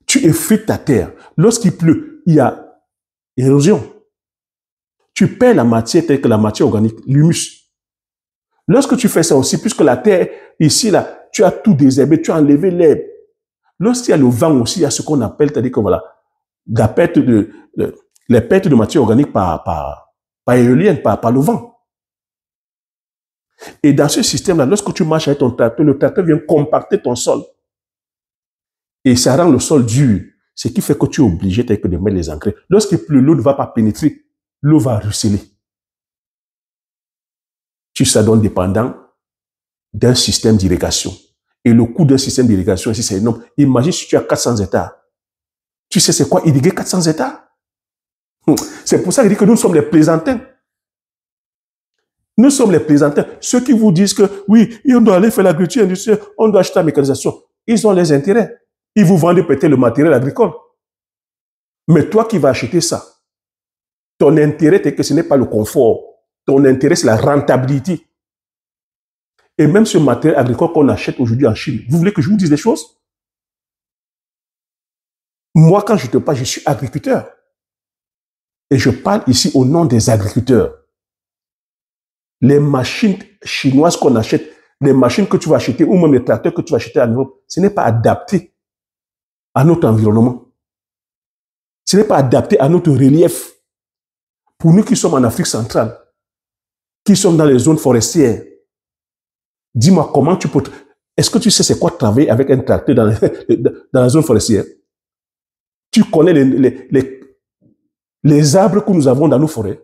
Tu effrites ta terre. Lorsqu'il pleut, il y a érosion. Tu perds la matière telle que la matière organique, l'humus. Lorsque tu fais ça aussi, puisque la terre, ici, là, tu as tout désherbé, tu as enlevé l'herbe. Lorsqu'il y a le vent aussi, il y a ce qu'on appelle, c'est-à-dire que voilà, la perte les pertes de matière organique par éolienne, par le vent. Et dans ce système-là, lorsque tu marches avec ton tracteur, le tracteur vient compacter ton sol. Et ça rend le sol dur. Ce qui fait que tu es obligé de mettre les engrais. Lorsqu'il pleut, l'eau ne va pas pénétrer. L'eau va ruisseler. Tu seras donc dépendant d'un système d'irrigation. Et le coût d'un système d'irrigation ici, c'est énorme. Imagine si tu as 400 hectares. Tu sais c'est quoi irriguer 400 hectares? C'est pour ça qu'il dit que nous sommes les plaisantins. Nous sommes les plaisantins. Ceux qui vous disent que oui, on doit aller faire l'agriculture industrielle, on doit acheter la mécanisation. Ils ont les intérêts. Ils vous vendent peut-être le matériel agricole. Mais toi qui vas acheter ça, ton intérêt est que ce n'est pas le confort. Ton intérêt, c'est la rentabilité. Et même ce matériel agricole qu'on achète aujourd'hui en Chine, vous voulez que je vous dise des choses? Moi, quand je te parle, je suis agriculteur. Et je parle ici au nom des agriculteurs. Les machines chinoises qu'on achète, les machines que tu vas acheter, ou même les tracteurs que tu vas acheter en Europe, ce n'est pas adapté à notre environnement. Ce n'est pas adapté à notre relief. Pour nous qui sommes en Afrique centrale, qui sommes dans les zones forestières, dis-moi comment tu peux... Est-ce que tu sais c'est quoi travailler avec un tracteur dans la zone forestière? Tu connais les arbres que nous avons dans nos forêts?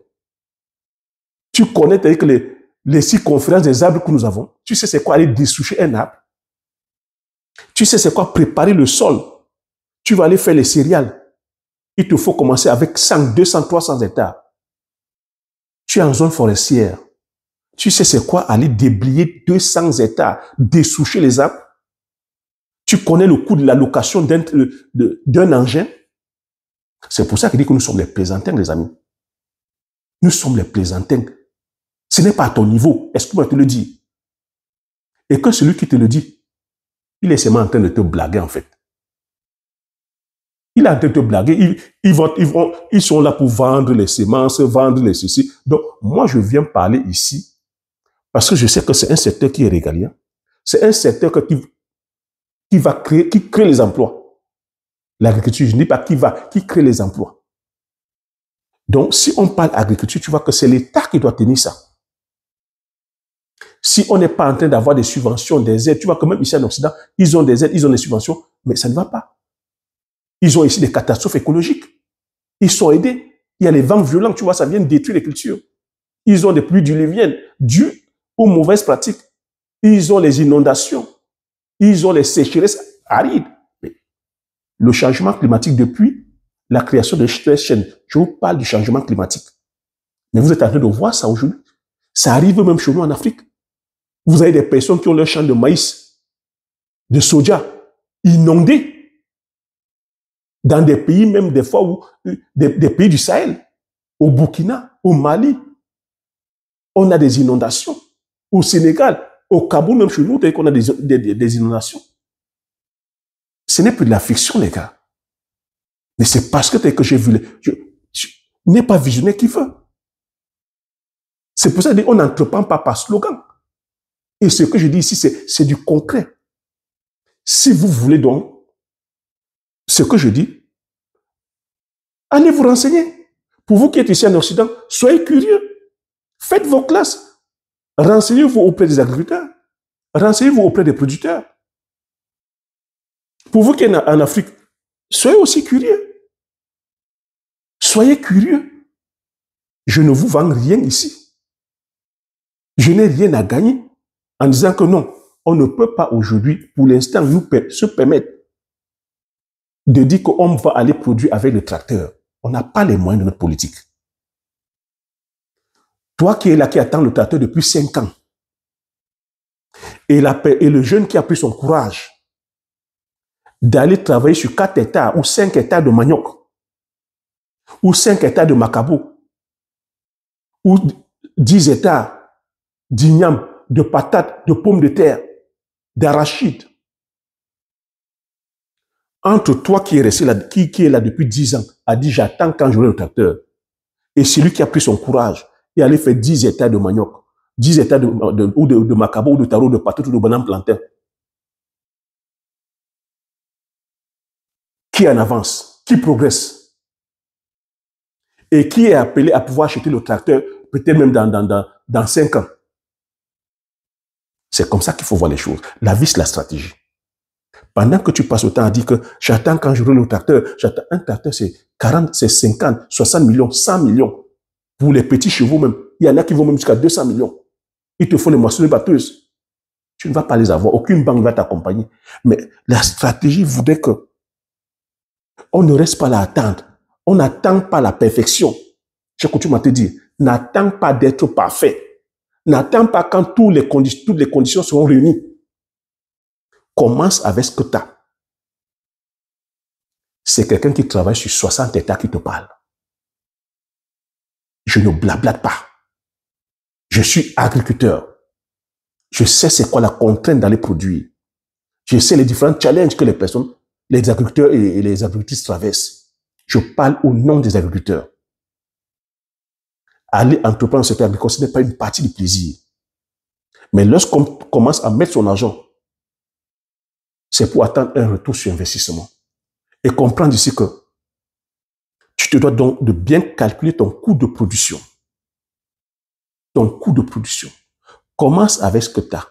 Tu connais que les circonférences des arbres que nous avons? Tu sais c'est quoi aller dessoucher un arbre? Tu sais c'est quoi préparer le sol? Tu vas aller faire les céréales. Il te faut commencer avec 100, 200, 300 hectares. Tu es en zone forestière. Tu sais c'est quoi aller déblayer 200 hectares, dessoucher les arbres? Tu connais le coût de la location d'un engin? C'est pour ça qu'il dit que nous sommes les plaisantins, les amis. Nous sommes les plaisantins. Ce n'est pas à ton niveau. Est-ce que moi te le dis? Et que celui qui te le dit, il est seulement en train de te blaguer en fait. Il est en train de te blaguer. Ils sont là pour vendre les semences, vendre les ceci. Donc, moi, je viens parler ici parce que je sais que c'est un secteur qui est régalien. C'est un secteur qui crée les emplois. L'agriculture, je ne dis pas qui crée les emplois. Donc, si on parle agriculture, tu vois que c'est l'État qui doit tenir ça. Si on n'est pas en train d'avoir des subventions, des aides, tu vois que même ici en Occident, ils ont des aides, ils ont des subventions, mais ça ne va pas. Ils ont ici des catastrophes écologiques. Ils sont aidés. Il y a les vents violents, tu vois, ça vient détruire les cultures. Ils ont des pluies diluviennes dues aux mauvaises pratiques. Ils ont les inondations. Ils ont les sécheresses arides. Mais le changement climatique depuis la création de chaîne, je vous parle du changement climatique. Mais vous êtes en train de voir ça aujourd'hui. Ça arrive même chez nous en Afrique. Vous avez des personnes qui ont leur champ de maïs, de soja, inondés. Dans des pays, même des fois, où, des pays du Sahel, au Burkina, au Mali, on a des inondations. Au Sénégal, au Cameroun, même chez nous, on a des inondations. Ce n'est plus de la fiction, les gars. Mais c'est parce que j'ai vu... Je n'ai pas visionnaire qui veut. C'est pour ça qu'on n'entreprend pas par slogan. Et ce que je dis ici, c'est du concret. Si vous voulez donc, ce que je dis, allez vous renseigner. Pour vous qui êtes ici en Occident, soyez curieux. Faites vos classes. Renseignez-vous auprès des agriculteurs. Renseignez-vous auprès des producteurs. Pour vous qui êtes en Afrique, soyez aussi curieux. Soyez curieux. Je ne vous vends rien ici. Je n'ai rien à gagner en disant que non, on ne peut pas aujourd'hui, pour l'instant, se permettre de dire qu'on va aller produire avec le tracteur. On n'a pas les moyens de notre politique. Toi qui es là, qui attends le tracteur depuis 5 ans, et le jeune qui a pris son courage d'aller travailler sur 4 hectares ou 5 hectares de manioc, ou 5 hectares de macabo, ou 10 hectares d'igname, de patates, de pommes de terre, d'arachides. Entre toi qui est resté là, qui est là depuis 10 ans, a dit j'attends quand j'aurai le tracteur. Et celui qui a pris son courage et allait faire 10 hectares de manioc, 10 hectares de macabo, ou de taro, de patates, ou de bananes plantains. Qui en avance, qui progresse et qui est appelé à pouvoir acheter le tracteur peut-être même dans 5 ans. C'est comme ça qu'il faut voir les choses. La vie, c'est la stratégie. Pendant que tu passes le temps à dire que j'attends quand j'aurai le tracteur, j'attends un tracteur, c'est 40, c'est 50, 60 millions, 100 millions. Pour les petits chevaux même, il y en a qui vont même jusqu'à 200 millions. Il te faut les moissonneuses batteuses. Tu ne vas pas les avoir. Aucune banque ne va t'accompagner. Mais la stratégie voudrait que on ne reste pas là à attendre. On n'attend pas la perfection. J'ai coutume à te dire, n'attends pas d'être parfait. N'attends pas quand toutes les conditions seront réunies. Commence avec ce que tu as. C'est quelqu'un qui travaille sur 60 hectares qui te parle. Je ne blablate pas. Je suis agriculteur. Je sais c'est quoi la contrainte d'aller produire. Je sais les différents challenges que les personnes, les agriculteurs et les agricultrices traversent. Je parle au nom des agriculteurs. Aller entreprendre ce secteur agricole, ce n'est pas une partie du plaisir. Mais lorsqu'on commence à mettre son argent, c'est pour attendre un retour sur investissement. Et comprendre ici que tu te dois donc de bien calculer ton coût de production. Ton coût de production. Commence avec ce que tu as.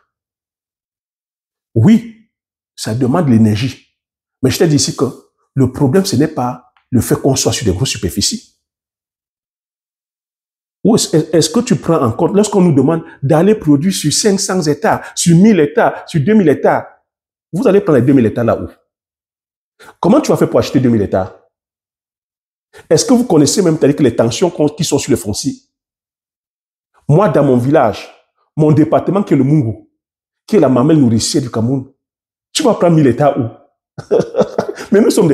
Oui, ça demande l'énergie. Mais je t'ai dit ici que le problème, ce n'est pas le fait qu'on soit sur des grosses superficies. Ou est-ce que tu prends en compte, lorsqu'on nous demande d'aller produire sur 500 hectares, sur 1000 hectares, sur 2000 hectares, vous allez prendre les 2000 hectares là où? Comment tu vas faire pour acheter 2000 hectares? Est-ce que vous connaissez même que les tensions qui sont sur le foncier? Moi, dans mon village, mon département qui est le Mungu, qui est la mamelle nourricière du Cameroun, tu vas prendre 1000 hectares où? Mais nous sommes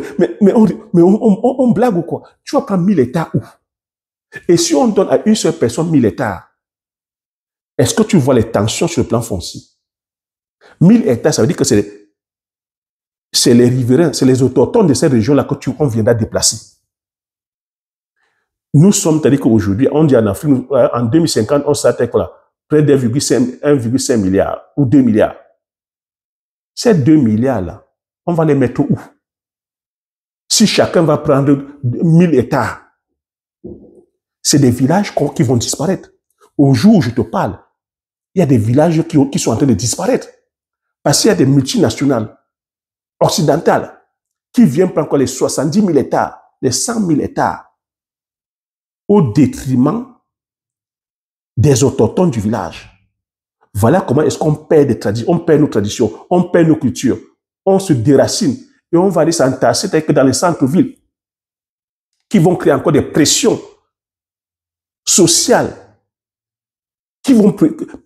on blague ou quoi? Tu vas prendre 1000 hectares où? Et si on donne à une seule personne 1000 hectares, est-ce que tu vois les tensions sur le plan foncier? 1000 hectares, ça veut dire que c'est les riverains, c'est les autochtones de cette région-là qu'on viendra déplacer. Nous sommes, c'est-à-dire qu'aujourd'hui, on dit en Afrique, en 2050, on s'attend à près d'1,5 milliard ou 2 milliards. Ces 2 milliards-là, on va les mettre où? Si chacun va prendre 1000 hectares, c'est des villages qui vont disparaître. Au jour où je te parle, il y a des villages qui sont en train de disparaître. Parce qu'il y a des multinationales occidentales qui viennent prendre les 70 000 hectares, les 100 000 hectares, au détriment des autochtones du village. Voilà comment est-ce qu'on perd des traditions, on perd nos traditions, on perd nos cultures, on se déracine et on va aller s'entasser dans les centres-villes qui vont créer encore des pressions sociales qui vont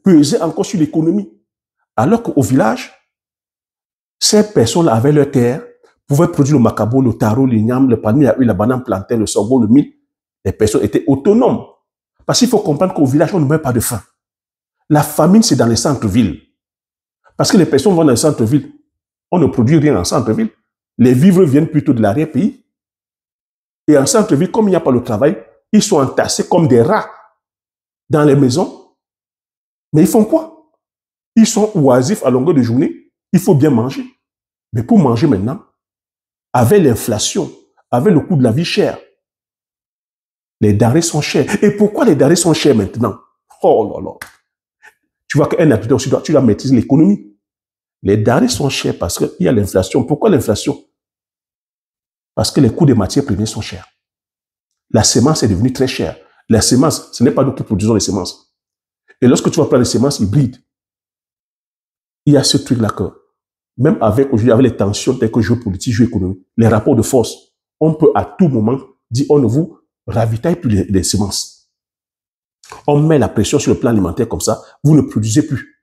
peser encore sur l'économie. Alors qu'au village, ces personnes-là avaient leur terre, pouvaient produire le macabo, le taro, l'igname, le palmier à huile, la banane plantain, le sorgho, le mil. Les personnes étaient autonomes. Parce qu'il faut comprendre qu'au village, on ne meurt pas de faim. La famine, c'est dans les centres-villes. Parce que les personnes vont dans les centres-villes. On ne produit rien en centre-ville. Les vivres viennent plutôt de l'arrière-pays. Et en centre-ville, comme il n'y a pas le travail, ils sont entassés comme des rats dans les maisons. Mais ils font quoi? Ils sont oisifs à longueur de journée. Il faut bien manger. Mais pour manger maintenant, avec l'inflation, avec le coût de la vie cher, les denrées sont chères. Et pourquoi les denrées sont chères maintenant? Oh là là. Tu vois qu'un agriculteur aussi, tu dois maîtriser l'économie. Les denrées sont chères parce qu'il y a l'inflation. Pourquoi l'inflation? Parce que les coûts des matières premières sont chers. La semence est devenue très chère. La semence, ce n'est pas nous qui produisons les semences. Et lorsque tu vas prendre les semences hybrides, il y a ce truc-là que, même aujourd'hui, avec les tensions telles que géopolitique, géoéconomique, les rapports de force, on peut à tout moment dire on ne vous ravitaille plus les semences. On met la pression sur le plan alimentaire comme ça, vous ne produisez plus.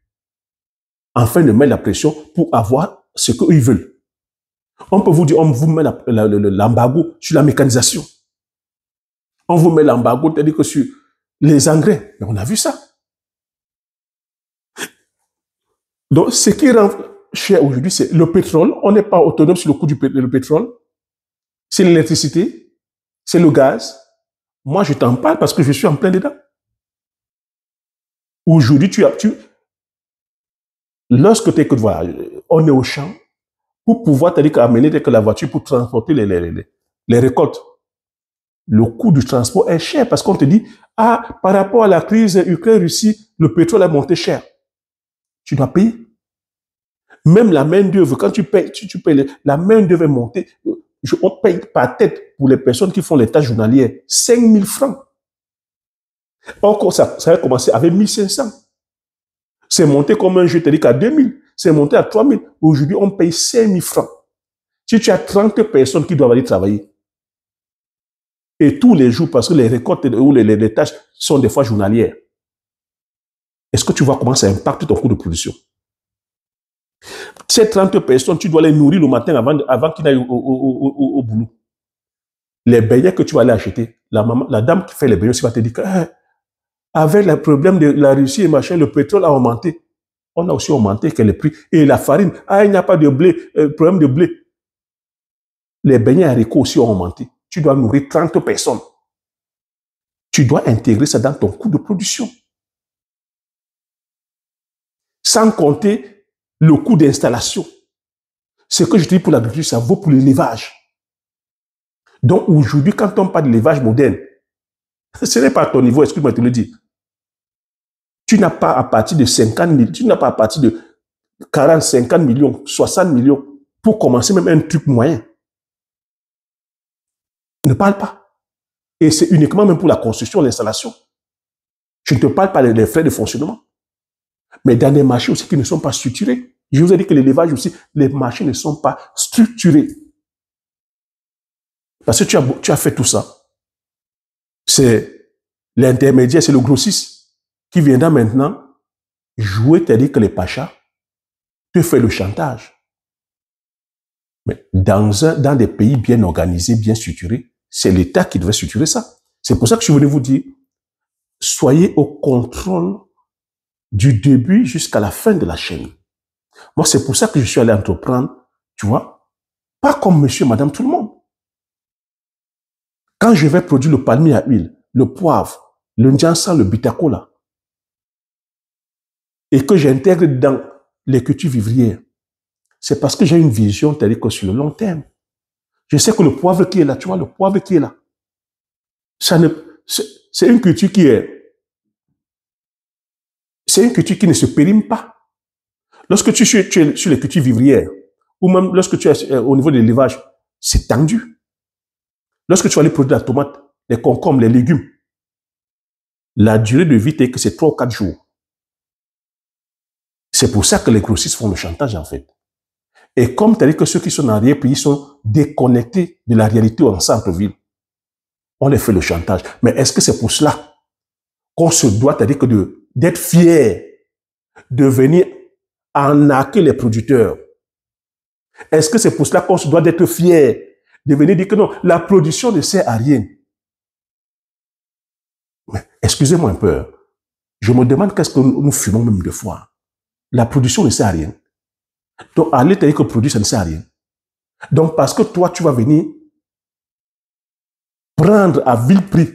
Enfin, de mettre la pression pour avoir ce qu'eux veulent. On peut vous dire, on vous met l'embargo sur la mécanisation. On vous met l'embargo, c'est-à-dire que sur les engrais. Mais on a vu ça. Donc, ce qui rend cher aujourd'hui, c'est le pétrole. On n'est pas autonome sur le coût du pétrole. C'est l'électricité. C'est le gaz. Moi, je t'en parle parce que je suis en plein dedans. Aujourd'hui, lorsque tu es que voilà, on est au champ, pour pouvoir amener la voiture pour transporter les récoltes, le coût du transport est cher parce qu'on te dit, ah, par rapport à la crise Ukraine-Russie, le pétrole a monté cher. Tu dois payer. Même la main-d'œuvre, quand tu payes, la main-d'œuvre est montée. On paye par tête pour les personnes qui font les tâches journalières 5 000 francs. Encore, ça a commencé avec 1 500. C'est monté comme un jeu à 2 000. C'est monté à 3 000. Aujourd'hui, on paye 5 000 francs. Si tu as 30 personnes qui doivent aller travailler, et tous les jours, parce que les récoltes ou les tâches sont des fois journalières, est-ce que tu vois comment ça impacte ton coût de production? Ces 30 personnes, tu dois les nourrir le matin avant qu'ils n'aillent au boulot. Les beignets que tu vas aller acheter, la dame qui fait les beignets aussi va te dire que avec le problème de la Russie et machin, le pétrole a augmenté. On a aussi augmenté les prix. Et la farine, il n'y a pas de blé, problème de blé. Les beignets haricots aussi ont augmenté. Tu dois nourrir 30 personnes. Tu dois intégrer ça dans ton coût de production. Sans compter le coût d'installation. Ce que je dis pour l'agriculture, ça vaut pour l'élevage. Donc aujourd'hui, quand on parle d'élevage moderne, ce n'est pas à ton niveau, excuse-moi de te le dire. Tu n'as pas à partir de 50 000, tu n'as pas à partir de 40, 50 millions, 60 millions pour commencer même un truc moyen. Ne parle pas. Et c'est uniquement même pour la construction, l'installation. Je ne te parle pas des frais de fonctionnement. Mais dans des marchés aussi qui ne sont pas structurés. Je vous ai dit que l'élevage aussi, les marchés ne sont pas structurés. Parce que tu as fait tout ça. C'est l'intermédiaire, c'est le grossiste qui viendra maintenant jouer, c'est-à-dire que les pachas te fait le chantage. Mais dans des pays bien organisés, bien structurés, c'est l'État qui devrait structurer ça. C'est pour ça que je voulais vous dire, soyez au contrôle du début jusqu'à la fin de la chaîne. Moi, c'est pour ça que je suis allé entreprendre, tu vois, pas comme monsieur, madame, tout le monde. Quand je vais produire le palmier à huile, le poivre, le njansan, le bitacola, et que j'intègre dans les cultures vivrières, c'est parce que j'ai une vision, c'est-à-dire que sur le long terme, je sais que le poivre qui est là, tu vois, le poivre qui est là, c'est une culture c'est une culture qui ne se périme pas. Lorsque tu es sur les cultures vivrières, ou même lorsque tu es au niveau de l'élevage, c'est tendu. Lorsque tu vas aller produire la tomate, les concombres, les légumes, la durée de vie est que c'est 3 ou 4 jours. C'est pour ça que les grossistes font le chantage, en fait. Et comme tu as dit que ceux qui sont dans l'arrière-pays sont déconnectés de la réalité en centre-ville, on les fait le chantage. Mais est-ce que c'est pour cela qu'on se doit, c'est-à-dire que d'être fier de venir arnaquer les producteurs? Est-ce que c'est pour cela qu'on se doit d'être fier de venir dire que non, la production ne sert à rien? Mais excusez-moi un peu, je me demande qu'est-ce que nous fumons même deux fois. La production ne sert à rien. Donc, aller te dire que produire, ça ne sert à rien. Donc, parce que toi, tu vas venir prendre à vil prix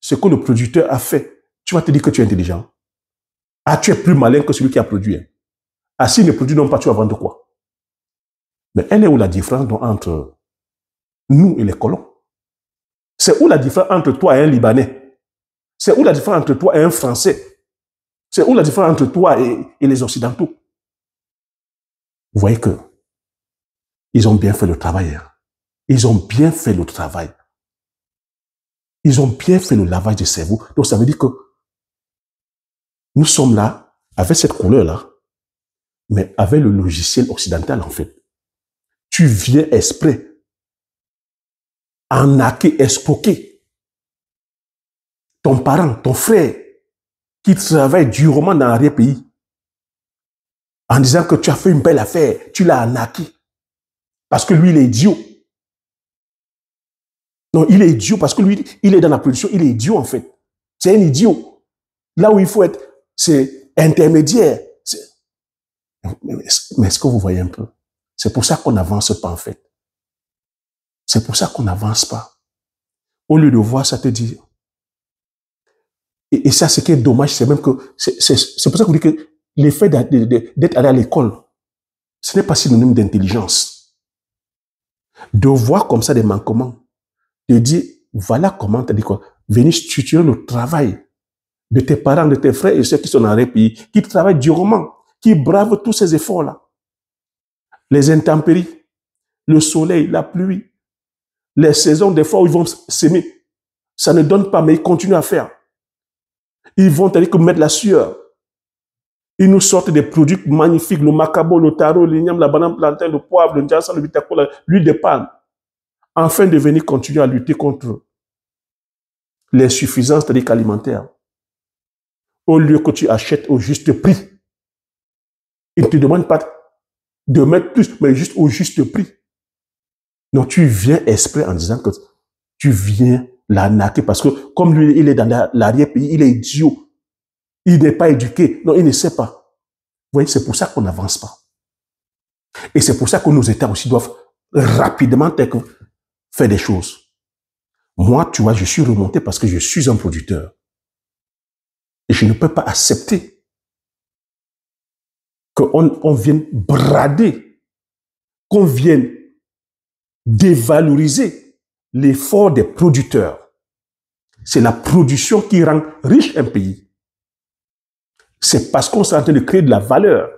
ce que le producteur a fait, tu vas te dire que tu es intelligent. Ah, tu es plus malin que celui qui a produit. Ah, s'il ne produit non pas, tu vas vendre quoi? Mais elle est où la différence entre nous et les colons? C'est où la différence entre toi et un Libanais? C'est où la différence entre toi et un Français? C'est où la différence entre toi et les Occidentaux? Vous voyez que ils ont bien fait le travail. Ils ont bien fait le travail. Ils ont bien fait le lavage de cerveau. Donc ça veut dire que nous sommes là avec cette couleur-là, mais avec le logiciel occidental en fait. Tu viens exprès arnaquer, escroquer ton parent, ton frère, qui travaille durement dans l'arrière-pays, en disant que tu as fait une belle affaire, tu l'as arnaqué. Parce que lui, il est idiot. Non, il est idiot parce que lui, il est dans la production, il est idiot en fait. C'est un idiot. Là où il faut être, c'est intermédiaire. Mais est-ce que vous voyez un peu? C'est pour ça qu'on n'avance pas, en fait. C'est pour ça qu'on n'avance pas. Au lieu de voir ça, te dire. Et ça, ce qui est dommage, c'est même que, c'est pour ça qu'on dit que l'effet d'être allé à l'école, ce n'est pas synonyme d'intelligence. De voir comme ça des manquements, de dire, voilà comment tu as dit quoi, venir structurer le travail de tes parents, de tes frères et ceux qui sont dans les pays, qui travaillent durement, qui bravent tous ces efforts-là. Les intempéries, le soleil, la pluie, les saisons, des fois où ils vont s'aimer, ça ne donne pas, mais ils continuent à faire. Ils vont dire que mettre la sueur. Ils nous sortent des produits magnifiques, le macabo, le taro, l'igname, la banane plantain, le poivre, le njassa, le vitacola, l'huile de palme, afin de venir continuer à lutter contre l'insuffisance alimentaire. Au lieu que tu achètes au juste prix, ils ne te demandent pas de mettre plus, mais juste au juste prix. Donc tu viens exprès en disant que tu viens l'arnaquer parce que comme lui, il est dans l'arrière-pays, il est idiot. Il n'est pas éduqué. Non, il ne sait pas. Vous voyez, c'est pour ça qu'on n'avance pas. Et c'est pour ça que nos États aussi doivent rapidement faire des choses. Moi, tu vois, je suis remonté parce que je suis un producteur. Et je ne peux pas accepter qu'on vienne brader, qu'on vienne dévaloriser l'effort des producteurs. C'est la production qui rend riche un pays. C'est parce qu'on est en train de créer de la valeur.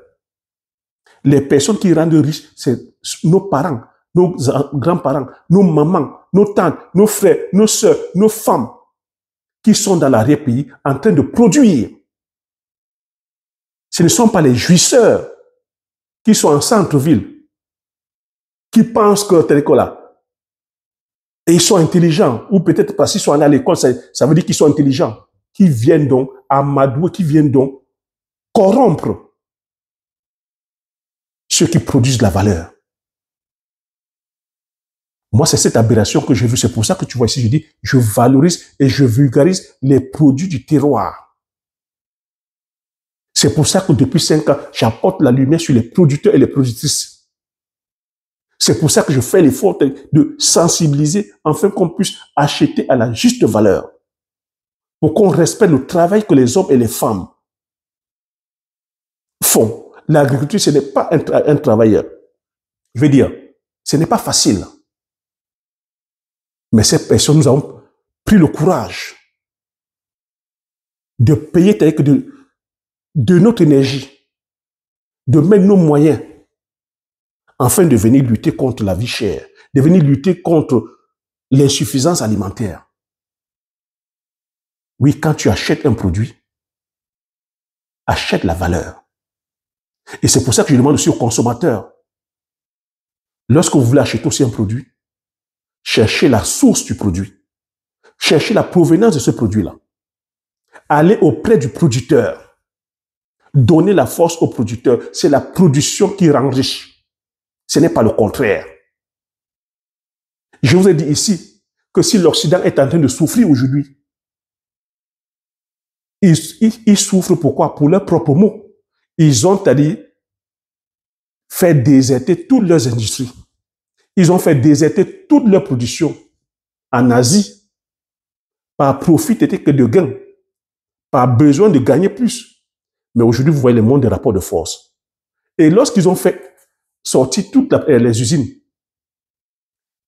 Les personnes qui rendent riches, c'est nos parents, nos grands-parents, nos mamans, nos tantes, nos frères, nos sœurs, nos femmes qui sont dans l'arrière-pays en train de produire. Ce ne sont pas les jouisseurs qui sont en centre-ville, qui pensent que tel là, et ils sont intelligents, ou peut-être parce qu'ils sont allés à l'école, ça veut dire qu'ils sont intelligents, qui viennent donc amadouer, qui viennent donc corrompre ceux qui produisent de la valeur. Moi, c'est cette aberration que j'ai vue. C'est pour ça que tu vois ici, je dis, je valorise et je vulgarise les produits du terroir. C'est pour ça que depuis 5 ans, j'apporte la lumière sur les producteurs et les productrices. C'est pour ça que je fais l'effort de sensibiliser afin qu'on puisse acheter à la juste valeur. Pour qu'on respecte le travail que les hommes et les femmes font. L'agriculture, ce n'est pas un travailleur. Je veux dire, ce n'est pas facile. Mais ces personnes, nous avons pris le courage de payer de notre énergie, de mettre nos moyens afin de venir lutter contre la vie chère, de venir lutter contre l'insuffisance alimentaire. Oui, quand tu achètes un produit, achète la valeur. Et c'est pour ça que je demande aussi aux consommateurs, lorsque vous voulez acheter aussi un produit, cherchez la source du produit. Cherchez la provenance de ce produit-là. Allez auprès du producteur. Donnez la force au producteur. C'est la production qui rend riche. Ce n'est pas le contraire. Je vous ai dit ici que si l'Occident est en train de souffrir aujourd'hui, ils souffrent pourquoi? Pour leurs propres mots. Ils ont, c'est-à-dire, fait déserter toutes leurs industries. Ils ont fait déserter toute leur production en Asie par profit que de gains, par besoin de gagner plus. Mais aujourd'hui, vous voyez le monde des rapports de force. Et lorsqu'ils ont fait sortir toutes les usines,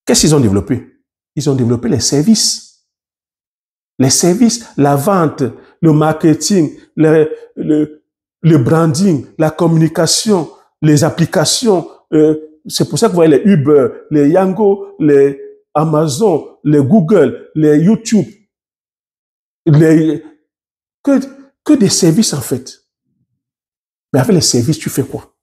qu'est-ce qu'ils ont développé? Ils ont développé les services. Les services, la vente, le marketing, le branding, la communication, les applications. C'est pour ça que vous voyez les Uber, les Yango, les Amazon, les Google, les YouTube, que des services en fait. Mais avec les services, tu fais quoi?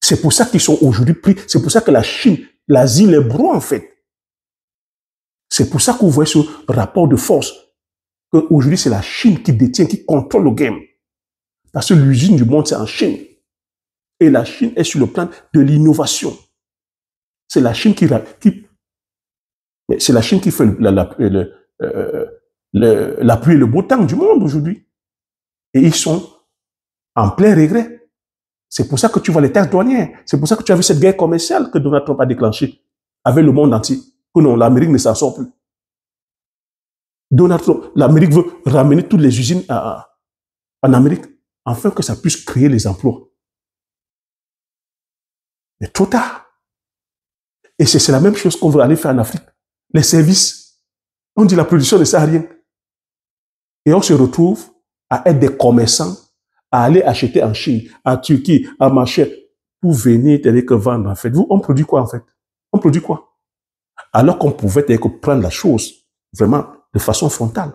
C'est pour ça qu'ils sont aujourd'hui pris. C'est pour ça que la Chine, l'Asie les broie en fait. C'est pour ça que vous voyez ce rapport de force. Aujourd'hui, c'est la Chine qui détient, qui contrôle le game. Parce que l'usine du monde, c'est en Chine. Et la Chine est sur le plan de l'innovation. C'est la Chine c'est la Chine qui fait la pluie et le beau temps du monde aujourd'hui. Et ils sont en plein regret. C'est pour ça que tu vois les taxes douanières. C'est pour ça que tu as vu cette guerre commerciale que Donald Trump a déclenchée avec le monde entier. Que non, l'Amérique ne s'en sort plus. Donald Trump, l'Amérique veut ramener toutes les usines en Amérique afin que ça puisse créer les emplois. Mais trop tard. Et c'est la même chose qu'on veut aller faire en Afrique. Les services. On dit la production ne sert à rien. Et on se retrouve à être des commerçants, à aller acheter en Chine, en Turquie, à marché, pour venir télé que vendre en fait. Vous, on produit quoi en fait? On produit quoi? Alors qu'on pouvait télé que prendre la chose vraiment de façon frontale.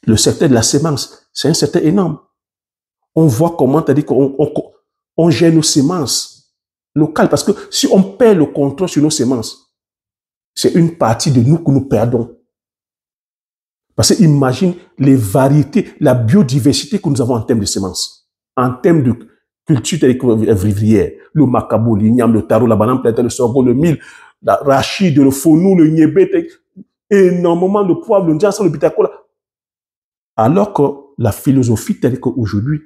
Le secteur de la sémence, c'est un secteur énorme. On voit comment télé qu'on gère nos semences locales. Parce que si on perd le contrôle sur nos semences, c'est une partie de nous que nous perdons. Parce que imagine les variétés, la biodiversité que nous avons en termes de semences, en termes de culture vivrière, le macabo, l'igname, le taro, la banane plantain, le sorgho, le mil, l'arachide, le fonou, le niébé, énormément de poivre, le ndiansa, le bitacola. Alors que la philosophie telle qu'aujourd'hui,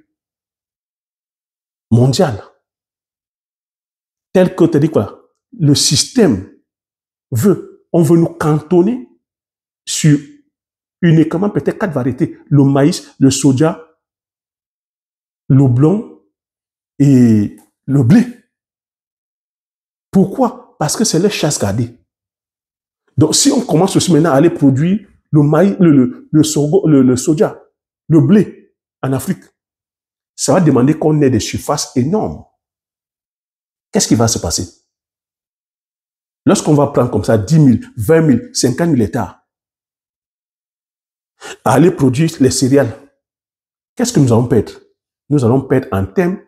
mondiale, telle que, le système on veut nous cantonner sur uniquement peut-être 4 variétés. Le maïs, le soja, le blanc et le blé. Pourquoi? Parce que c'est les chasses gardées. Donc, si on commence aussi maintenant à aller produire le maïs, le soja, le blé en Afrique, ça va demander qu'on ait des surfaces énormes. Qu'est-ce qui va se passer? Lorsqu'on va prendre comme ça 10 000, 20 000, 50 000 hectares, à aller produire les céréales, qu'est-ce que nous allons perdre? Nous allons perdre en termes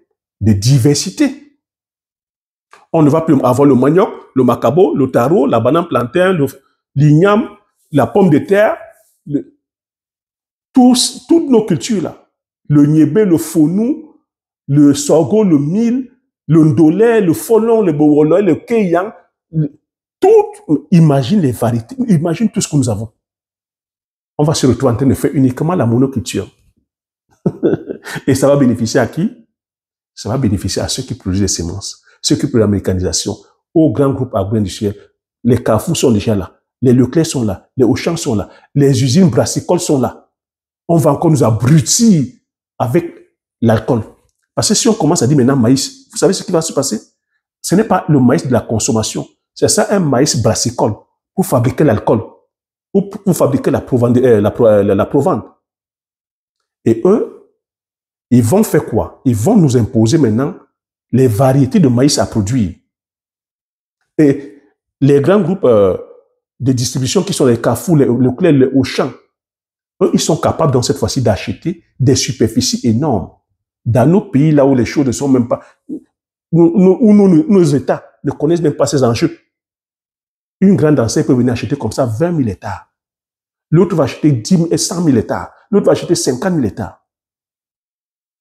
de diversité. On ne va plus avoir le manioc, le macabo, le taro, la banane plantain, l'igname, la pomme de terre, toutes nos cultures là. Le niébé, le fonou, le sorgho, le mil, le ndolé, le folon, le bowolo, le keyang, imagine les variétés, imagine tout ce que nous avons. On va se retrouver en train de faire uniquement la monoculture. Et ça va bénéficier à qui? Ça va bénéficier à ceux qui produisent les semences, ceux qui produisent la mécanisation, aux grands groupes agro-industriels. Les Carrefour sont déjà là, les Leclerc sont là, les Auchan sont là, les usines brassicoles sont là. On va encore nous abrutir avec l'alcool. Parce que si on commence à dire maintenant maïs, vous savez ce qui va se passer? Ce n'est pas le maïs de la consommation, c'est ça un maïs brassicole pour fabriquer l'alcool, pour fabriquer la provende. Et eux, ils vont faire quoi? Ils vont nous imposer maintenant les variétés de maïs à produire. Et les grands groupes de distribution qui sont les Carrefour, les Leclerc, les Auchan, eux, ils sont capables dans cette fois-ci d'acheter des superficies énormes. Dans nos pays, là où les choses ne sont même pas, où nos États ne connaissent même pas ces enjeux. Une grande enseigne peut venir acheter comme ça 20 000 hectares. L'autre va acheter 10 000 et 100 000 hectares. L'autre va acheter 50 000 hectares.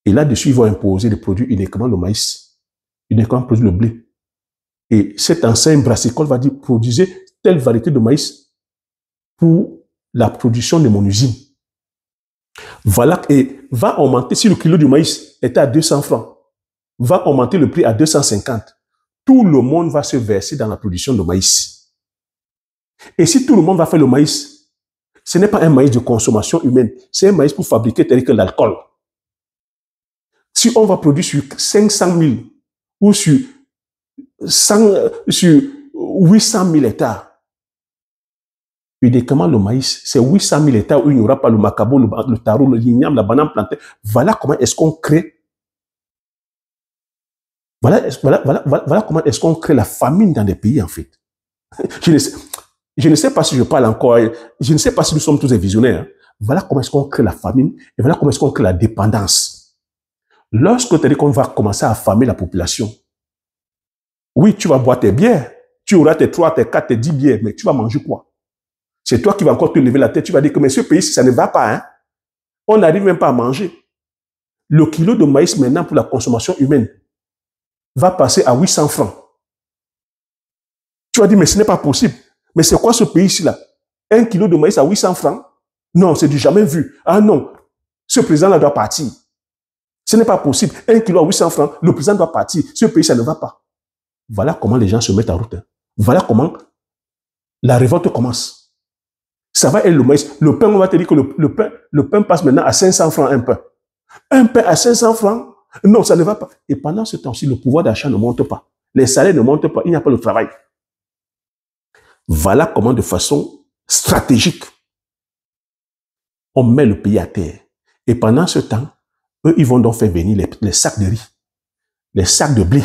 Et là-dessus, ils vont imposer de produire uniquement le maïs, uniquement produire le blé. Et cette enseigne brassicole va dire, produisez telle variété de maïs pour la production de mon usine. Voilà, et va augmenter, si le kilo du maïs était à 200 francs, va augmenter le prix à 250. Tout le monde va se verser dans la production de maïs. Et si tout le monde va faire le maïs, ce n'est pas un maïs de consommation humaine, c'est un maïs pour fabriquer tel que l'alcool. Si on va produire sur 500 000 ou sur 800 000 hectares, uniquement le maïs, c'est 800 000 hectares où il n'y aura pas le macabo, le taro, le l'igname, la banane plantain. Voilà comment est-ce qu'on crée. Voilà comment est-ce qu'on crée la famine dans des pays, en fait. Je ne sais pas si je parle encore, je ne sais pas si nous sommes tous des visionnaires. Hein. Voilà comment est-ce qu'on crée la famine et voilà comment est-ce qu'on crée la dépendance. Lorsque tu dis qu'on va commencer à affamer la population, oui, tu vas boire tes bières, tu auras tes 3, tes 4, tes 10 bières, mais tu vas manger quoi? C'est toi qui vas encore te lever la tête, tu vas dire que mais ce pays, ça ne va pas. Hein? On n'arrive même pas à manger. Le kilo de maïs maintenant pour la consommation humaine va passer à 800 francs. Tu vas dire, mais ce n'est pas possible. Mais c'est quoi ce pays-ci là? Un kilo de maïs à 800 francs? Non, c'est du jamais vu. Ah non, ce président-là doit partir. Ce n'est pas possible. 1 kilo à 800 francs, le président doit partir. Ce pays, ça ne va pas. Voilà comment les gens se mettent en route. Voilà comment la révolte commence. Ça va être le maïs. Le pain, on va te dire que le pain passe maintenant à 500 francs un pain. Un pain à 500 francs, non, ça ne va pas. Et pendant ce temps-ci, le pouvoir d'achat ne monte pas. Les salaires ne montent pas. Il n'y a pas de travail. Voilà comment, de façon stratégique, on met le pays à terre. Et pendant ce temps, eux, ils vont donc faire venir les sacs de riz, les sacs de blé,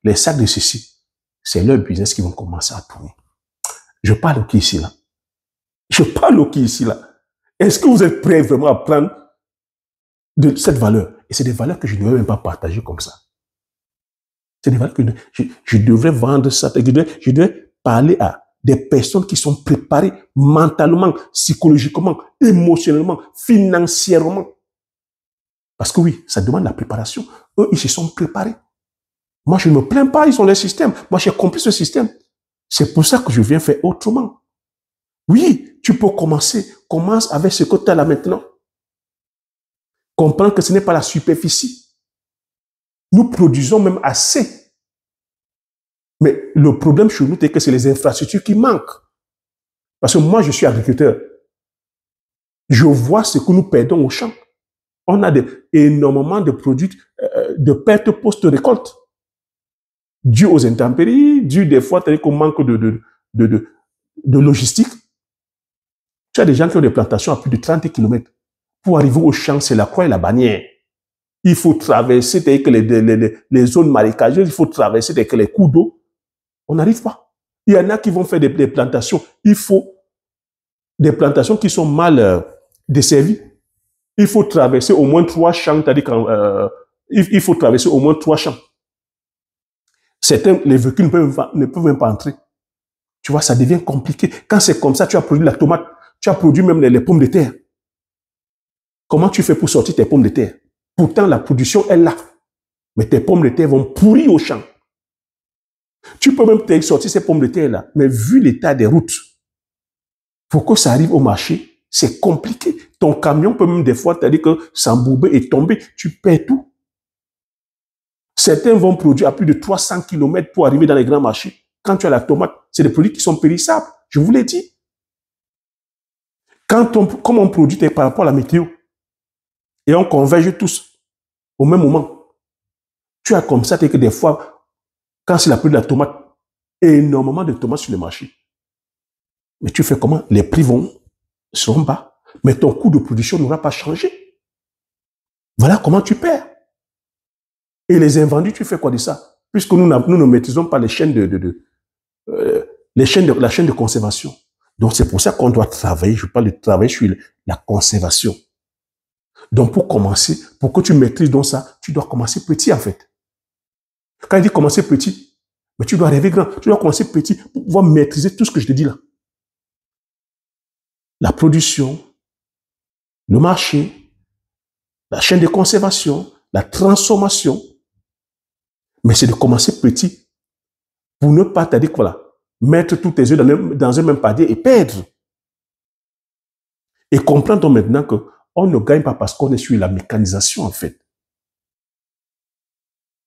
les sacs de ceci. C'est leur business qui vont commencer à tourner. Je parle au qui ici, là? Je parle au qui ici, là? Est-ce que vous êtes prêts vraiment à prendre de cette valeur? Et c'est des valeurs que je ne vais même pas partager comme ça. C'est des valeurs que je devrais vendre ça. Je devrais parler à des personnes qui sont préparées mentalement, psychologiquement, émotionnellement, financièrement. Parce que oui, ça demande la préparation. Eux, ils se sont préparés. Moi, je ne me plains pas, ils ont leur système. Moi, j'ai compris ce système. C'est pour ça que je viens faire autrement. Oui, tu peux commencer. Commence avec ce que tu as là maintenant. Comprends que ce n'est pas la superficie. Nous produisons même assez. Mais le problème chez nous, c'est que c'est les infrastructures qui manquent. Parce que moi, je suis agriculteur. Je vois ce que nous perdons au champ. On a énormément de produits, de pertes post-récolte. Dû aux intempéries, dû des fois qu'on manque de logistique. Tu as des gens qui ont des plantations à plus de 30 km. Pour arriver au champ, c'est la croix et la bannière. Il faut traverser les zones marécageuses, il faut traverser les cours d'eau. On n'arrive pas. Il y en a qui vont faire des plantations. Il faut des plantations qui sont mal desservies. Il faut traverser au moins 3 champs. Il faut traverser au moins 3 champs. Certains, les véhicules ne peuvent même pas entrer. Tu vois, ça devient compliqué. Quand c'est comme ça, tu as produit la tomate, tu as produit même les pommes de terre. Comment tu fais pour sortir tes pommes de terre? Pourtant, la production est là. Mais tes pommes de terre vont pourrir au champ. Tu peux même sortir ces pommes de terre-là, mais vu l'état des routes, pour que ça arrive au marché, c'est compliqué. Ton camion peut même des fois, c'est-à-dire que s'embourber et tomber, tu perds tout. Certains vont produire à plus de 300 km pour arriver dans les grands marchés. Quand tu as la tomate, c'est des produits qui sont périssables. Je vous l'ai dit. Comme on produit par rapport à la météo, et on converge tous au même moment, tu as comme ça, que des fois, quand c'est la pluie de la tomate, énormément de tomates sur le marché. Mais tu fais comment? Les prix seront bas, mais ton coût de production n'aura pas changé. Voilà comment tu perds. Et les invendus, tu fais quoi de ça? Puisque nous ne maîtrisons pas les chaînes la chaîne de conservation. Donc c'est pour ça qu'on doit travailler, je parle de travailler sur la conservation. Donc pour commencer, pour que tu maîtrises donc ça, tu dois commencer petit en fait. Quand il dit commencer petit, mais tu dois rêver grand. Tu dois commencer petit pour pouvoir maîtriser tout ce que je te dis là. La production, le marché, la chaîne de conservation, la transformation. Mais c'est de commencer petit pour ne pas t'aider, voilà, mettre tous tes œufs dans un même panier et perdre. Et comprendre maintenant qu'on ne gagne pas parce qu'on est sur la mécanisation en fait.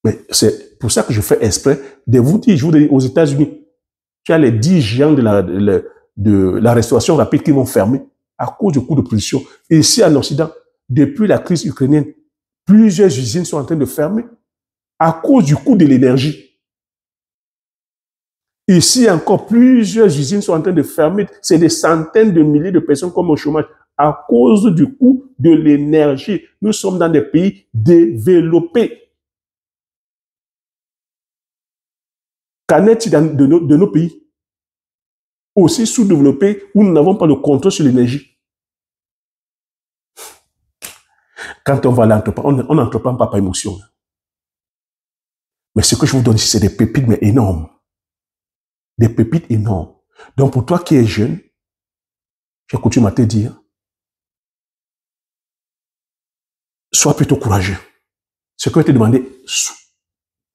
Mais c'est pour ça que je fais exprès de vous dire, je vous dis, aux États-Unis, tu as les 10 géants de la restauration rapide qui vont fermer à cause du coût de production. Et ici en Occident, depuis la crise ukrainienne, plusieurs usines sont en train de fermer à cause du coût de l'énergie. Ici encore, plusieurs usines sont en train de fermer. C'est des centaines de milliers de personnes comme au chômage à cause du coût de l'énergie. Nous sommes dans des pays développés. Qu'en est-il de nos pays aussi sous-développés où nous n'avons pas le contrôle sur l'énergie? Quand on va à l'entreprendre, on n'entreprend pas par émotion. Mais ce que je vous donne ici, c'est des pépites, mais énormes. Des pépites énormes. Donc pour toi qui es jeune, j'ai coutume à te dire, sois plutôt courageux. Ce que je t'ai demandé,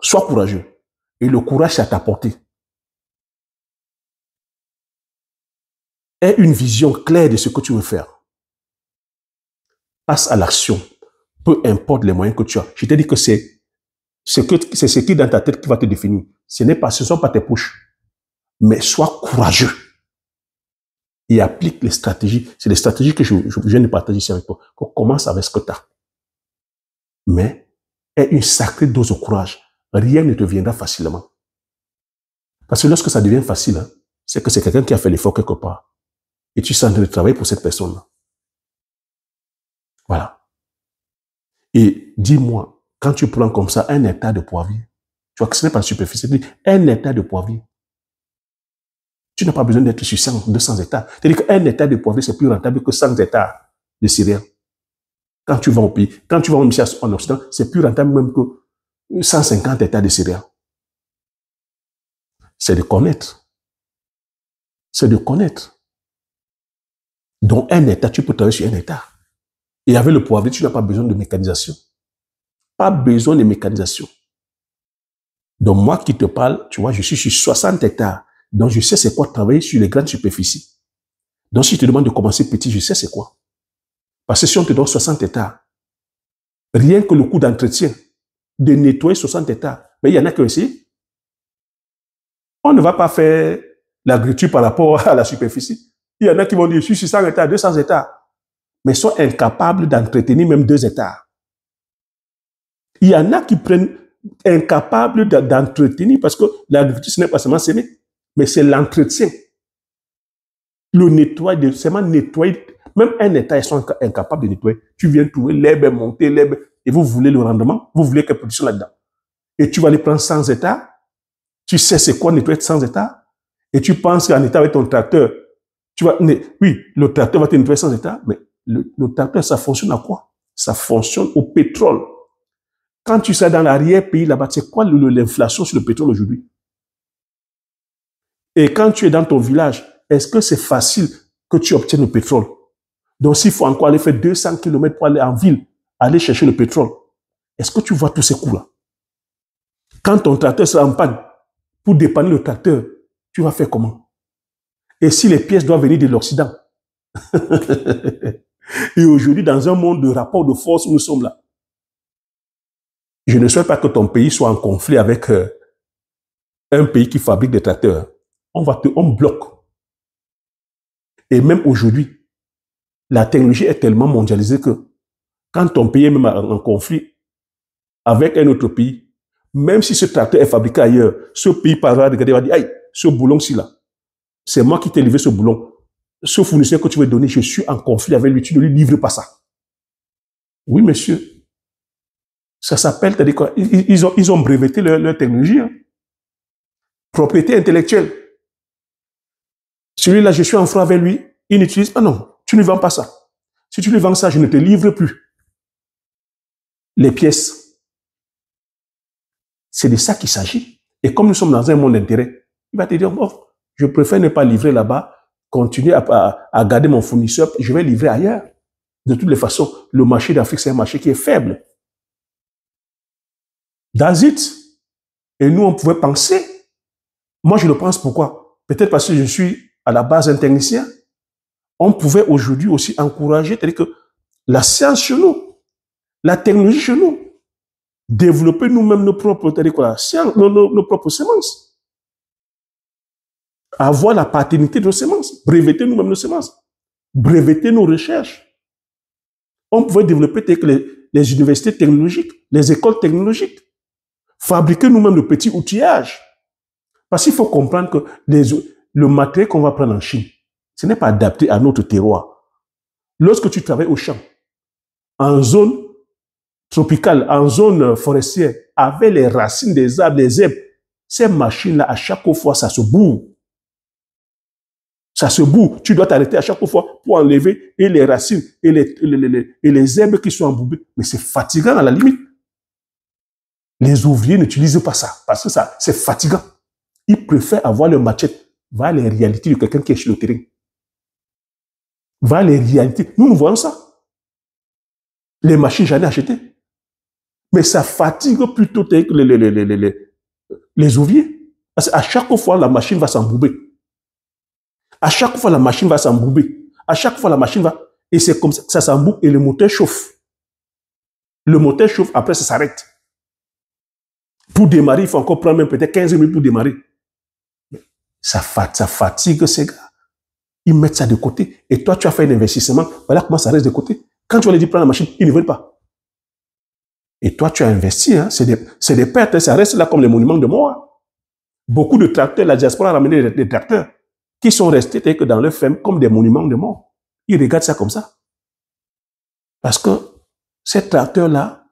sois courageux. Et le courage, c'est à ta portée. Aie une vision claire de ce que tu veux faire. passe à l'action. Peu importe les moyens que tu as. Je t'ai dit que c'est ce qui est dans ta tête qui va te définir. Ce ne sont pas tes poches. Mais sois courageux. Et applique les stratégies. C'est les stratégies que je viens de partager ici avec toi. Qu'on commence avec ce que tu as. Mais aie une sacrée dose de courage. Rien ne te viendra facilement. Parce que lorsque ça devient facile, hein, c'est que c'est quelqu'un qui a fait l'effort quelque part. Et tu es en train de travailler pour cette personne-là. Voilà. Et dis-moi, quand tu prends comme ça un hectare de poivrier, tu vois que ce n'est pas une superficie, un hectare de poivrier. Tu n'as pas besoin d'être sur 100, 200 hectares. C'est-à-dire qu'un hectare de poivrier, c'est plus rentable que 100 hectares de céréales. Quand tu vas au pays, quand tu vas en Occident, c'est plus rentable même que 150 hectares de céréales. C'est de connaître. C'est de connaître. Donc, un hectare, tu peux travailler sur un hectare. Et avec le poivrier, tu n'as pas besoin de mécanisation. Pas besoin de mécanisation. Donc, moi qui te parle, tu vois, je suis sur 60 hectares. Donc, je sais c'est quoi travailler sur les grandes superficies. Donc, si je te demande de commencer petit, je sais c'est quoi. Parce que si on te donne 60 hectares, rien que le coût d'entretien, de nettoyer 60 hectares, mais il y en a qui ont essayé. On ne va pas faire l'agriculture par rapport à la superficie. Il y en a qui vont dire, je suis sur 100 hectares, 200 hectares, mais sont incapables d'entretenir même 2 hectares. Il y en a qui prennent incapables d'entretenir parce que l'agriculture, ce n'est pas seulement s'aimer, mais c'est l'entretien. Le nettoyer, seulement nettoyer. Même un hectare, ils sont incapables de nettoyer. Tu viens trouver l'herbe est montée, l'herbe, et vous voulez le rendement, vous voulez quelque production là-dedans. Et tu vas aller prendre 100 hectares, tu sais c'est quoi nettoyer 100 hectares, et tu penses qu'en état avec ton tracteur, tu vas, oui, le tracteur va te nettoyer 100 hectares, mais le tracteur, ça fonctionne à quoi? Ça fonctionne au pétrole. Quand tu sais dans l'arrière-pays là-bas, c'est quoi l'inflation sur le pétrole aujourd'hui? Et quand tu es dans ton village, est-ce que c'est facile que tu obtiennes le pétrole? Donc, s'il faut encore aller faire 200 km pour aller en ville, aller chercher le pétrole, est-ce que tu vois tous ces coûts-là? Quand ton tracteur sera en panne, pour dépanner le tracteur, tu vas faire comment? Et si les pièces doivent venir de l'Occident? Et aujourd'hui, dans un monde de rapport de force où nous sommes là, je ne souhaite pas que ton pays soit en conflit avec un pays qui fabrique des tracteurs. On bloque. Et même aujourd'hui, la technologie est tellement mondialisée que quand ton pays est même en conflit avec un autre pays, même si ce tracteur est fabriqué ailleurs, ce pays parlera, regarder, va dire, aïe, ce boulon-ci là, c'est moi qui t'ai livré ce boulon. Ce fournisseur que tu veux donner, je suis en conflit avec lui, tu ne lui livres pas ça. Oui, monsieur. Ça s'appelle, c'est-à-dire quoi? Ils ont breveté leur technologie. Hein. Propriété intellectuelle. Celui-là, je suis en froid avec lui, il n'utilise pas. Non, tu ne vends pas ça. Si tu lui vends ça, je ne te livre plus. Les pièces. C'est de ça qu'il s'agit. Et comme nous sommes dans un monde d'intérêt, il va te dire, bon, je préfère ne pas livrer là-bas, continuer à garder mon fournisseur, je vais livrer ailleurs. De toutes les façons, le marché d'Afrique, c'est un marché qui est faible. That's it. Et nous, on pouvait penser. Moi, je le pense pourquoi? Peut-être parce que je suis à la base un technicien. On pouvait aujourd'hui aussi encourager, c'est-à-dire que la science chez nous, la technologie chez nous, développer nous-mêmes nos propres, c'est-à-dire quoi, la science, nos propres semences. Avoir la paternité de nos semences, breveter nous-mêmes nos semences, breveter nos recherches. On pouvait développer les universités technologiques, les écoles technologiques, fabriquer nous-mêmes le petit outillage. Parce qu'il faut comprendre que le matériel qu'on va prendre en Chine, ce n'est pas adapté à notre terroir. Lorsque tu travailles au champ, en zone tropicale, en zone forestière, avec les racines des arbres, les herbes, ces machines-là, à chaque fois, ça se bourre. Ça se bourre. Tu dois t'arrêter à chaque fois pour enlever et les racines et les herbes qui sont embourbées. Mais c'est fatigant à la limite. Les ouvriers n'utilisent pas ça parce que ça, c'est fatigant. Ils préfèrent avoir le machette. Va les réalités de quelqu'un qui est sur le terrain. Va les réalités. Nous voyons ça. Les machines, j'en ai acheté. Mais ça fatigue plutôt les ouvriers. Parce qu'à chaque fois, la machine va s'embourber. À chaque fois, la machine va s'embourber. À chaque fois, la machine va... Et c'est comme ça que ça s'emboucle et le moteur chauffe. Le moteur chauffe, après ça s'arrête. Pour démarrer, il faut encore prendre même peut-être 15 minutes pour démarrer. Ça fatigue ces gars. Ils mettent ça de côté. Et toi, tu as fait un investissement. Voilà comment ça reste de côté. Quand tu vas leur dire prendre la machine, ils ne veulent pas. Et toi, tu as investi. Hein. C'est des pertes. Ça reste là comme les monuments de mort. Beaucoup de tracteurs, la diaspora a ramené des tracteurs qui sont restés que dans leur ferme comme des monuments de mort. Ils regardent ça comme ça. Parce que ces tracteurs-là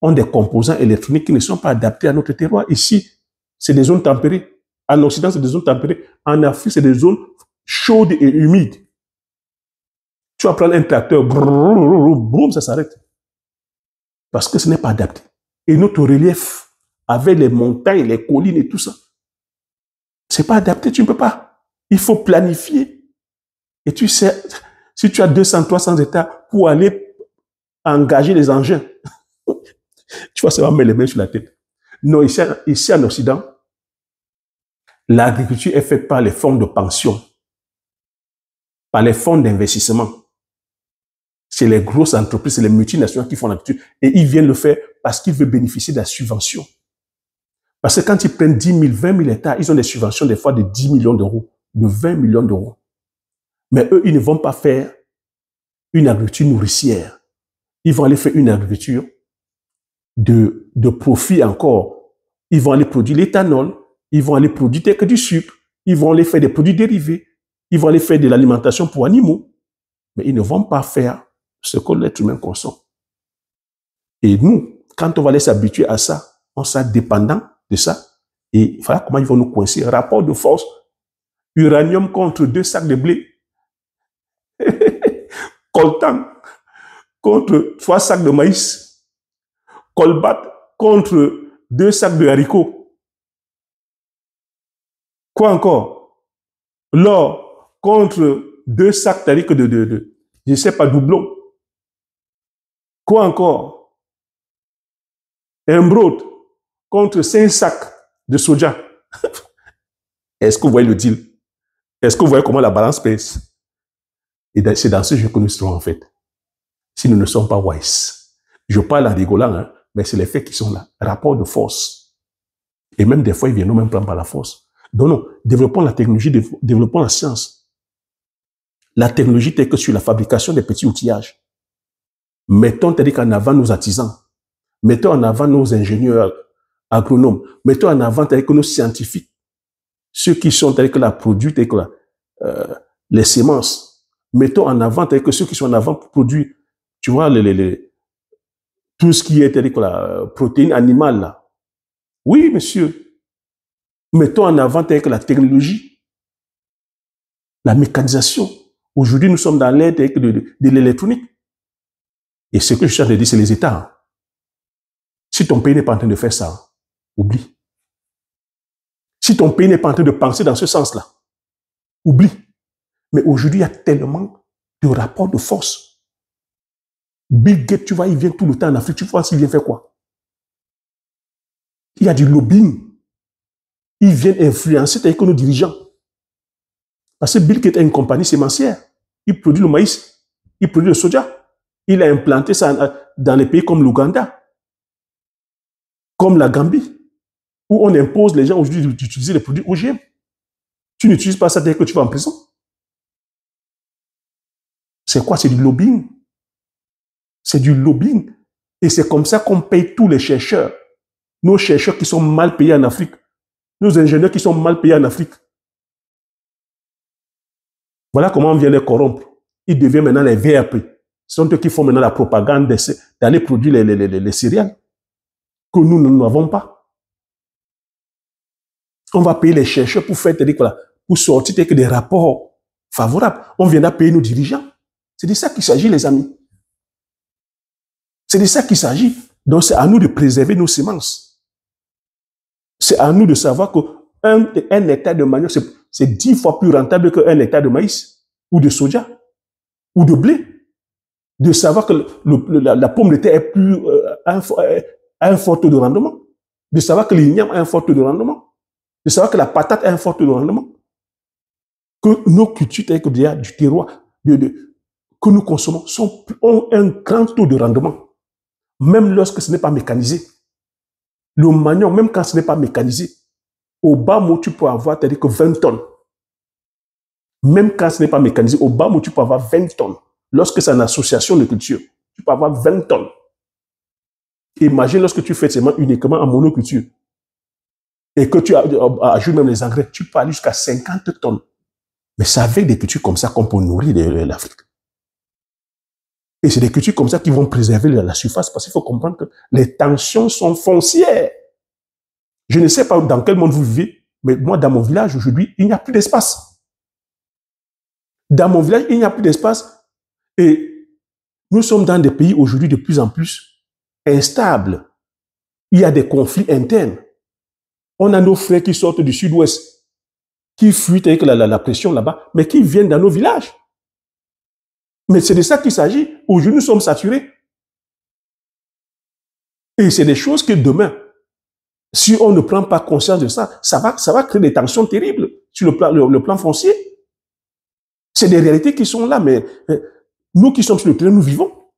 ont des composants électroniques qui ne sont pas adaptés à notre terroir. Ici, c'est des zones tempérées. En Occident, c'est des zones tempérées. En Afrique, c'est des zones chaudes et humides. Tu vas prendre un tracteur, boum, ça s'arrête. Parce que ce n'est pas adapté. Et notre relief, avec les montagnes, les collines et tout ça, c'est pas adapté, tu ne peux pas. Il faut planifier. Et tu sais, si tu as 200, 300 hectares pour aller engager les engins, tu vas seulement mettre les mains sur la tête. Non, ici en Occident, l'agriculture est faite par les fonds de pension, par les fonds d'investissement. C'est les grosses entreprises, c'est les multinationales qui font l'agriculture. Et ils viennent le faire parce qu'ils veulent bénéficier de la subvention. Parce que quand ils prennent 10 000, 20 000 hectares, ils ont des subventions des fois de 10 millions d'euros, de 20 millions d'euros. Mais eux, ils ne vont pas faire une agriculture nourricière. Ils vont aller faire une agriculture de profit encore. Ils vont aller produire l'éthanol, ils vont aller produire que du sucre, ils vont aller faire des produits dérivés, ils vont aller faire de l'alimentation pour animaux. Mais ils ne vont pas faire ce que l'être humain consomme. Et nous, quand on va aller s'habituer à ça, on sera dépendant de ça. Et voilà comment ils vont nous coincer. Rapport de force, uranium contre 2 sacs de blé. Coltan contre 3 sacs de maïs. Colbat contre 2 sacs de haricots. Quoi encore? L'or contre 2 sacs de je ne sais pas, doublons. Quoi encore? Un brode contre 5 sacs de soja. Est-ce que vous voyez le deal? Est-ce que vous voyez comment la balance pèse? Et c'est dans ce jeu que nous serons en fait. Si nous ne sommes pas wise. Je parle en rigolant, hein, mais c'est les faits qui sont là. Rapport de force. Et même des fois, ils viennent nous même prendre par la force. Donc non, développons la technologie, développons la science. La technologie telle que sur la fabrication des petits outillages. Mettons en avant nos artisans. Mettons en avant nos ingénieurs agronomes. Mettons en avant que nos scientifiques. Ceux qui sont tels que la produit, tels que les semences. Mettons en avant que ceux qui sont en avant pour produire, tu vois, tout ce qui est tel que la protéine animale. Là. Oui, monsieur. Mettons en avant tel que la technologie, la mécanisation. Aujourd'hui, nous sommes dans l'ère de l'électronique. Et ce que je cherche à dire, c'est les États. Si ton pays n'est pas en train de faire ça, oublie. Si ton pays n'est pas en train de penser dans ce sens-là, oublie. Mais aujourd'hui, il y a tellement de rapports de force. Bill Gates, tu vois, il vient tout le temps en Afrique. Tu vois s'il vient faire quoi? Il y a du lobbying. Ils viennent influencer avec nos dirigeants. Parce que Bill Gates a une compagnie sémencière. Il produit le maïs, il produit le soja. Il a implanté ça dans les pays comme l'Ouganda, comme la Gambie, où on impose les gens aujourd'hui d'utiliser les produits OGM. Tu n'utilises pas ça dès que tu vas en prison. C'est quoi? C'est du lobbying. C'est du lobbying. Et c'est comme ça qu'on paye tous les chercheurs. Nos chercheurs qui sont mal payés en Afrique. Nos ingénieurs qui sont mal payés en Afrique. Voilà comment on vient les corrompre. Ils deviennent maintenant les VRP. Ce sont eux qui font maintenant la propagande d'aller produire les céréales que nous n'avons pas. On va payer les chercheurs pour faire pour sortir des rapports favorables. On viendra payer nos dirigeants. C'est de ça qu'il s'agit, les amis. C'est de ça qu'il s'agit. Donc, c'est à nous de préserver nos semences. C'est à nous de savoir qu'un hectare de manioc, c'est 10 fois plus rentable qu'un hectare de maïs, ou de soja, ou de blé. De savoir que la pomme de terre a un fort taux de rendement. De savoir que l'igname a un fort taux de rendement. De savoir que la patate a un fort taux de rendement. Que nos cultures, du terroir, que nous consommons ont un grand taux de rendement, même lorsque ce n'est pas mécanisé. Le manioc, même quand ce n'est pas mécanisé, au bas mot, tu peux avoir, c'est-à-dire que 20 tonnes. Même quand ce n'est pas mécanisé, au bas mot, tu peux avoir 20 tonnes. Lorsque c'est une association de culture, tu peux avoir 20 tonnes. Imagine lorsque tu fais seulement uniquement en monoculture et que tu ajoutes même les engrais, tu peux aller jusqu'à 50 tonnes. Mais c'est avec des cultures comme ça qu'on peut nourrir l'Afrique. Et c'est des cultures comme ça qui vont préserver la surface, parce qu'il faut comprendre que les tensions sont foncières. Je ne sais pas dans quel monde vous vivez, mais moi, dans mon village, aujourd'hui, il n'y a plus d'espace. Dans mon village, il n'y a plus d'espace. Et nous sommes dans des pays aujourd'hui de plus en plus instables. Il y a des conflits internes. On a nos frères qui sortent du sud-ouest, qui fuient avec la pression là-bas, mais qui viennent dans nos villages. Mais c'est de ça qu'il s'agit. Aujourd'hui, nous sommes saturés. Et c'est des choses que demain, si on ne prend pas conscience de ça, ça va créer des tensions terribles sur le plan foncier. C'est des réalités qui sont là, mais nous qui sommes sur le terrain, nous vivons.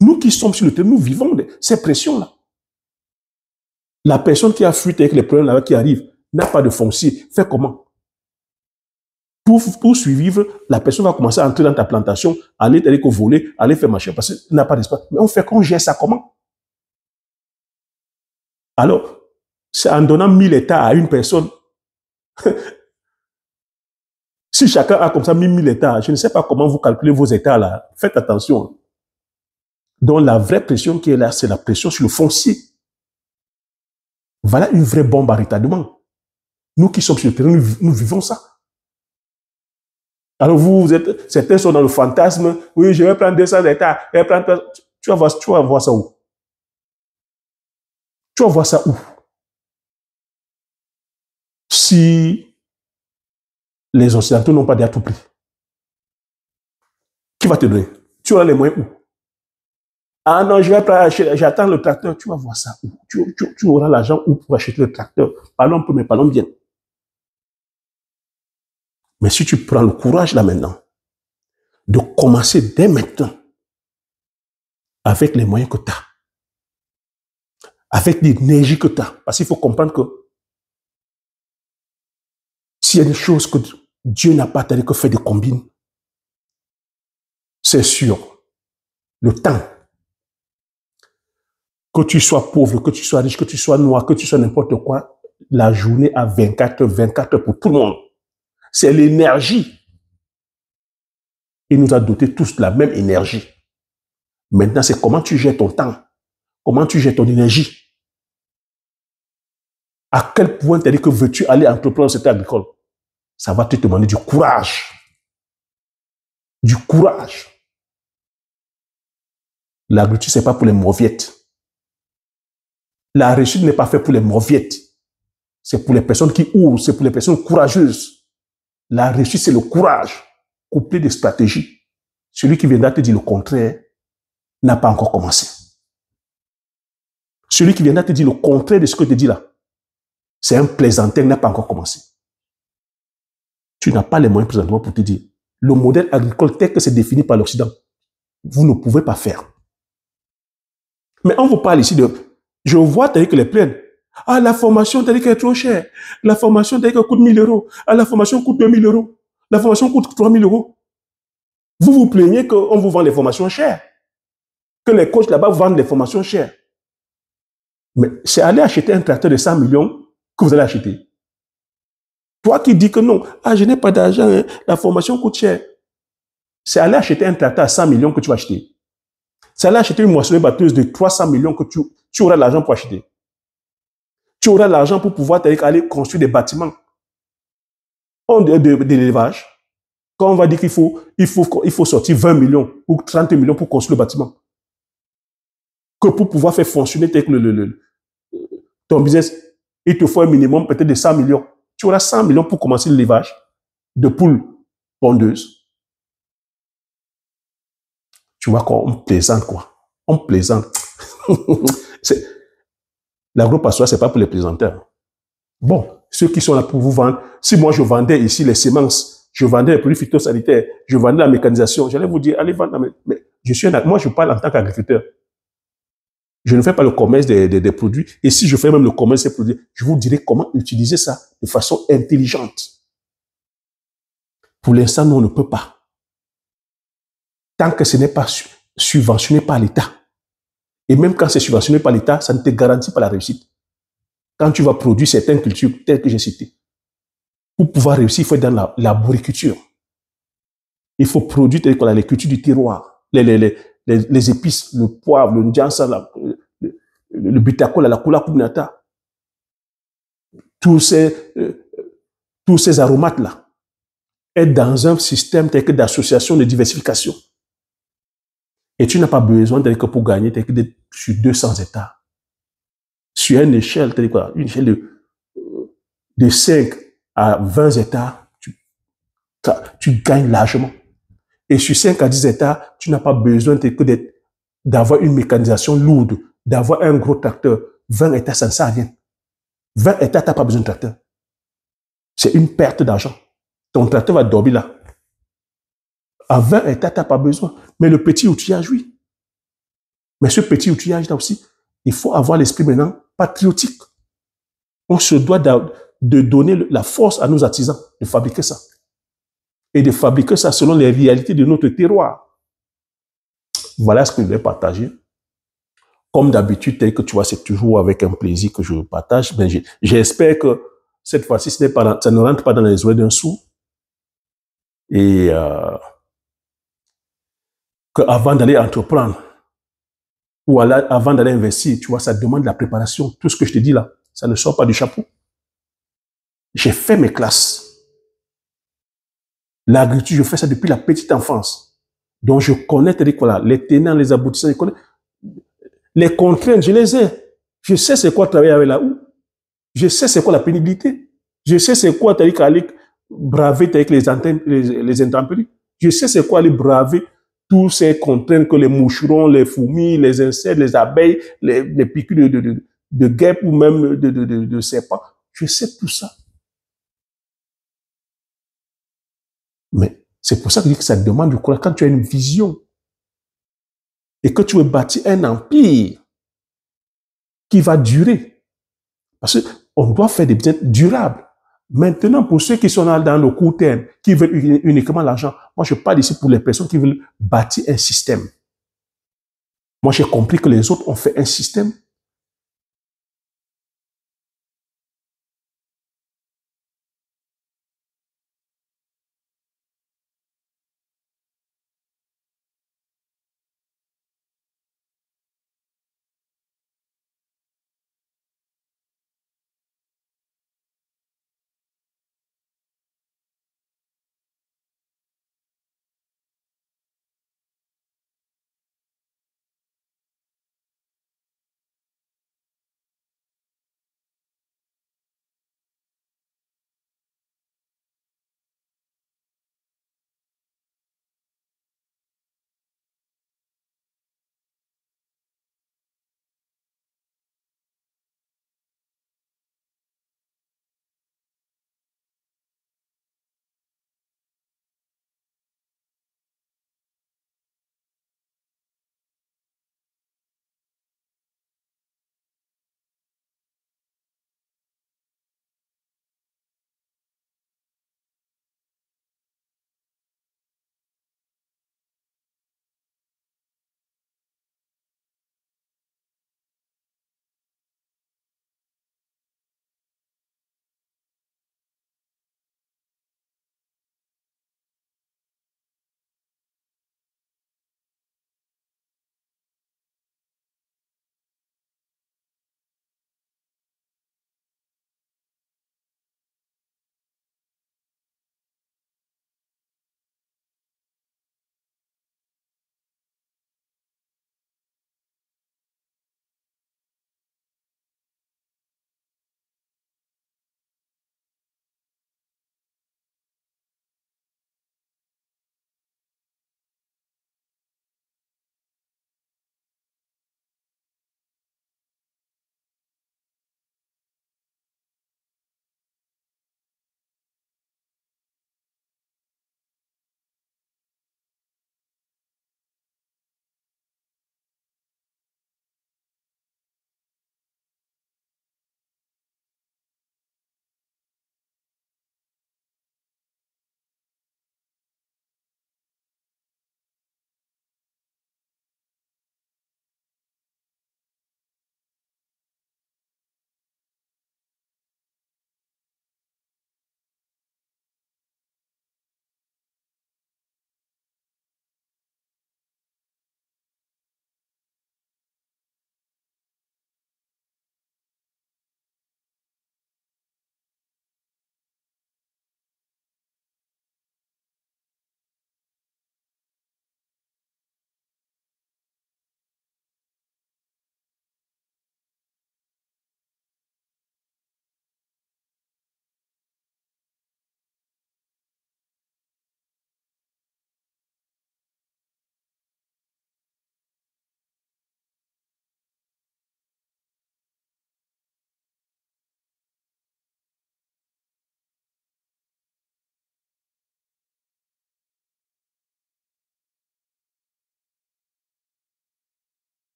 Nous qui sommes sur le terrain, nous vivons ces pressions-là. La personne qui a fuité avec les problèmes là qui arrivent n'a pas de foncier. Fait comment? Pour survivre, la personne va commencer à entrer dans ta plantation, aller voler, aller faire machin, parce qu'il n'a pas d'espace. Mais on fait qu'on gère ça comment? Alors, c'est en donnant 1000 hectares à une personne. Si chacun a comme ça 1000 hectares, je ne sais pas comment vous calculez vos hectares là. Faites attention. Donc, la vraie pression qui est là, c'est la pression sur le foncier. Voilà une vraie bombe à retardement. Nous qui sommes sur le terrain, nous vivons ça. Alors certains sont dans le fantasme, oui, je vais prendre 200 hectares, tu vas voir ça où? Tu vas voir ça où? Si les Occidentaux n'ont pas dit à tout prix, qui va te donner? Tu auras les moyens où? Ah non, j'attends le tracteur, tu vas voir ça où? Tu auras l'argent où pour acheter le tracteur? Parlons peu, mais parlons bien. Mais si tu prends le courage là maintenant, de commencer dès maintenant, avec les moyens que tu as, avec l'énergie que tu as, parce qu'il faut comprendre que s'il y a des choses que Dieu n'a pas que fait de combine, c'est sûr, le temps, que tu sois pauvre, que tu sois riche, que tu sois noir, que tu sois n'importe quoi, la journée à 24 heures pour tout le monde. C'est l'énergie. Il nous a dotés tous de la même énergie. Maintenant, c'est comment tu gères ton temps, comment tu gères ton énergie. À quel point tu as dit que veux-tu aller entreprendre dans le secteur agricole? Ça va te demander du courage. Du courage. L'agriculture, ce n'est pas pour les mauviettes. La réussite n'est pas faite pour les mauviettes. C'est pour les personnes qui osent, c'est pour les personnes courageuses. La réussite, c'est le courage, couplé des stratégies. Celui qui viendra te dire le contraire n'a pas encore commencé. Celui qui viendra te dire le contraire de ce que je te dis là, c'est un plaisantin qui n'a pas encore commencé. Tu n'as pas les moyens présentement pour te dire le modèle agricole tel que c'est défini par l'Occident, vous ne pouvez pas faire. Mais on vous parle ici de... Je vois que les plaines. Ah, la formation, t'as dit qu'elle est trop chère. La formation, t'as dit qu'elle coûte 1000 euros. Ah, la formation coûte 2000 euros. La formation coûte 3000 euros. Vous vous plaignez qu'on vous vend les formations chères. Que les coachs là-bas vendent les formations chères. Mais c'est aller acheter un tracteur de 100 millions que vous allez acheter. Toi qui dis que non, ah, je n'ai pas d'argent, hein, la formation coûte cher. C'est aller acheter un tracteur à 100 millions que tu vas acheter. C'est aller acheter une moissonneuse batteuse de 300 millions que tu auras l'argent pour acheter. Tu auras l'argent pour pouvoir aller construire des bâtiments d'élevage. Quand on va dire qu'il faut sortir 20 millions ou 30 millions pour construire le bâtiment, que pour pouvoir faire fonctionner ton business, il te faut un minimum peut-être de 100 millions. Tu auras 100 millions pour commencer l'élevage de poules pondeuses. Tu vois quoi, on plaisante quoi. On plaisante. L'agro-pastoral, ce n'est pas pour les plaisanteurs. Bon, ceux qui sont là pour vous vendre, si moi je vendais ici les semences, je vendais les produits phytosanitaires, je vendais la mécanisation. J'allais vous dire, allez vendre. Mais moi, je parle en tant qu'agriculteur. Je ne fais pas le commerce des produits. Et si je fais même le commerce des produits, je vous dirai comment utiliser ça de façon intelligente. Pour l'instant, nous, on ne peut pas. Tant que ce n'est pas subventionné par l'État. Et même quand c'est subventionné par l'État, ça ne te garantit pas la réussite. Quand tu vas produire certaines cultures, telles que j'ai citées, pour pouvoir réussir, il faut être dans la boriculture. Il faut produire les cultures du terroir, les épices, le poivre, le ndjansa, le bitakola, la kula kubinata. Tous ces aromates-là. Être dans un système tel que d'association de diversification. Et tu n'as pas besoin d'être que pour gagner, tel que sur 200 hectares. Sur une échelle, une échelle de 5 à 20 hectares, tu gagnes largement. Et sur 5 à 10 hectares, tu n'as pas besoin d'avoir une mécanisation lourde, d'avoir un gros tracteur. 20 hectares, ça ne sert à rien. 20 hectares, tu n'as pas besoin de tracteur. C'est une perte d'argent. Ton tracteur va dormir là. À 20 hectares, tu n'as pas besoin. Mais le petit outillage, oui. Mais ce petit outillage-là aussi, il faut avoir l'esprit maintenant patriotique. On se doit de donner la force à nos artisans de fabriquer ça. Et de fabriquer ça selon les réalités de notre terroir. Voilà ce que je vais partager. Comme d'habitude, tel que tu vois, c'est toujours avec un plaisir que je partage. Ben, j'espère que cette fois-ci, ça ne rentre pas dans les oreilles d'un sourd. Et qu'avant d'aller entreprendre, ou avant d'aller investir, tu vois, ça demande de la préparation. Tout ce que je te dis là, ça ne sort pas du chapeau. J'ai fait mes classes. L'agriculture, je fais ça depuis la petite enfance. Donc, je connais les tenants, les aboutissants, je connais les contraintes, je les ai. Je sais c'est quoi travailler avec la houe. Je sais c'est quoi la pénibilité. Je sais c'est quoi aller braver avec les intempéries. Je sais c'est quoi aller braver tous ces contraintes que les moucherons, les fourmis, les insectes, les abeilles, les piqûres de guêpes ou même de serpents. Je sais tout ça. Mais c'est pour ça que je dis que ça demande du courage. Quand tu as une vision et que tu veux bâtir un empire qui va durer, parce qu'on doit faire des business durables. Maintenant, pour ceux qui sont dans le court terme, qui veulent uniquement l'argent, moi je parle ici pour les personnes qui veulent bâtir un système. Moi j'ai compris que les autres ont fait un système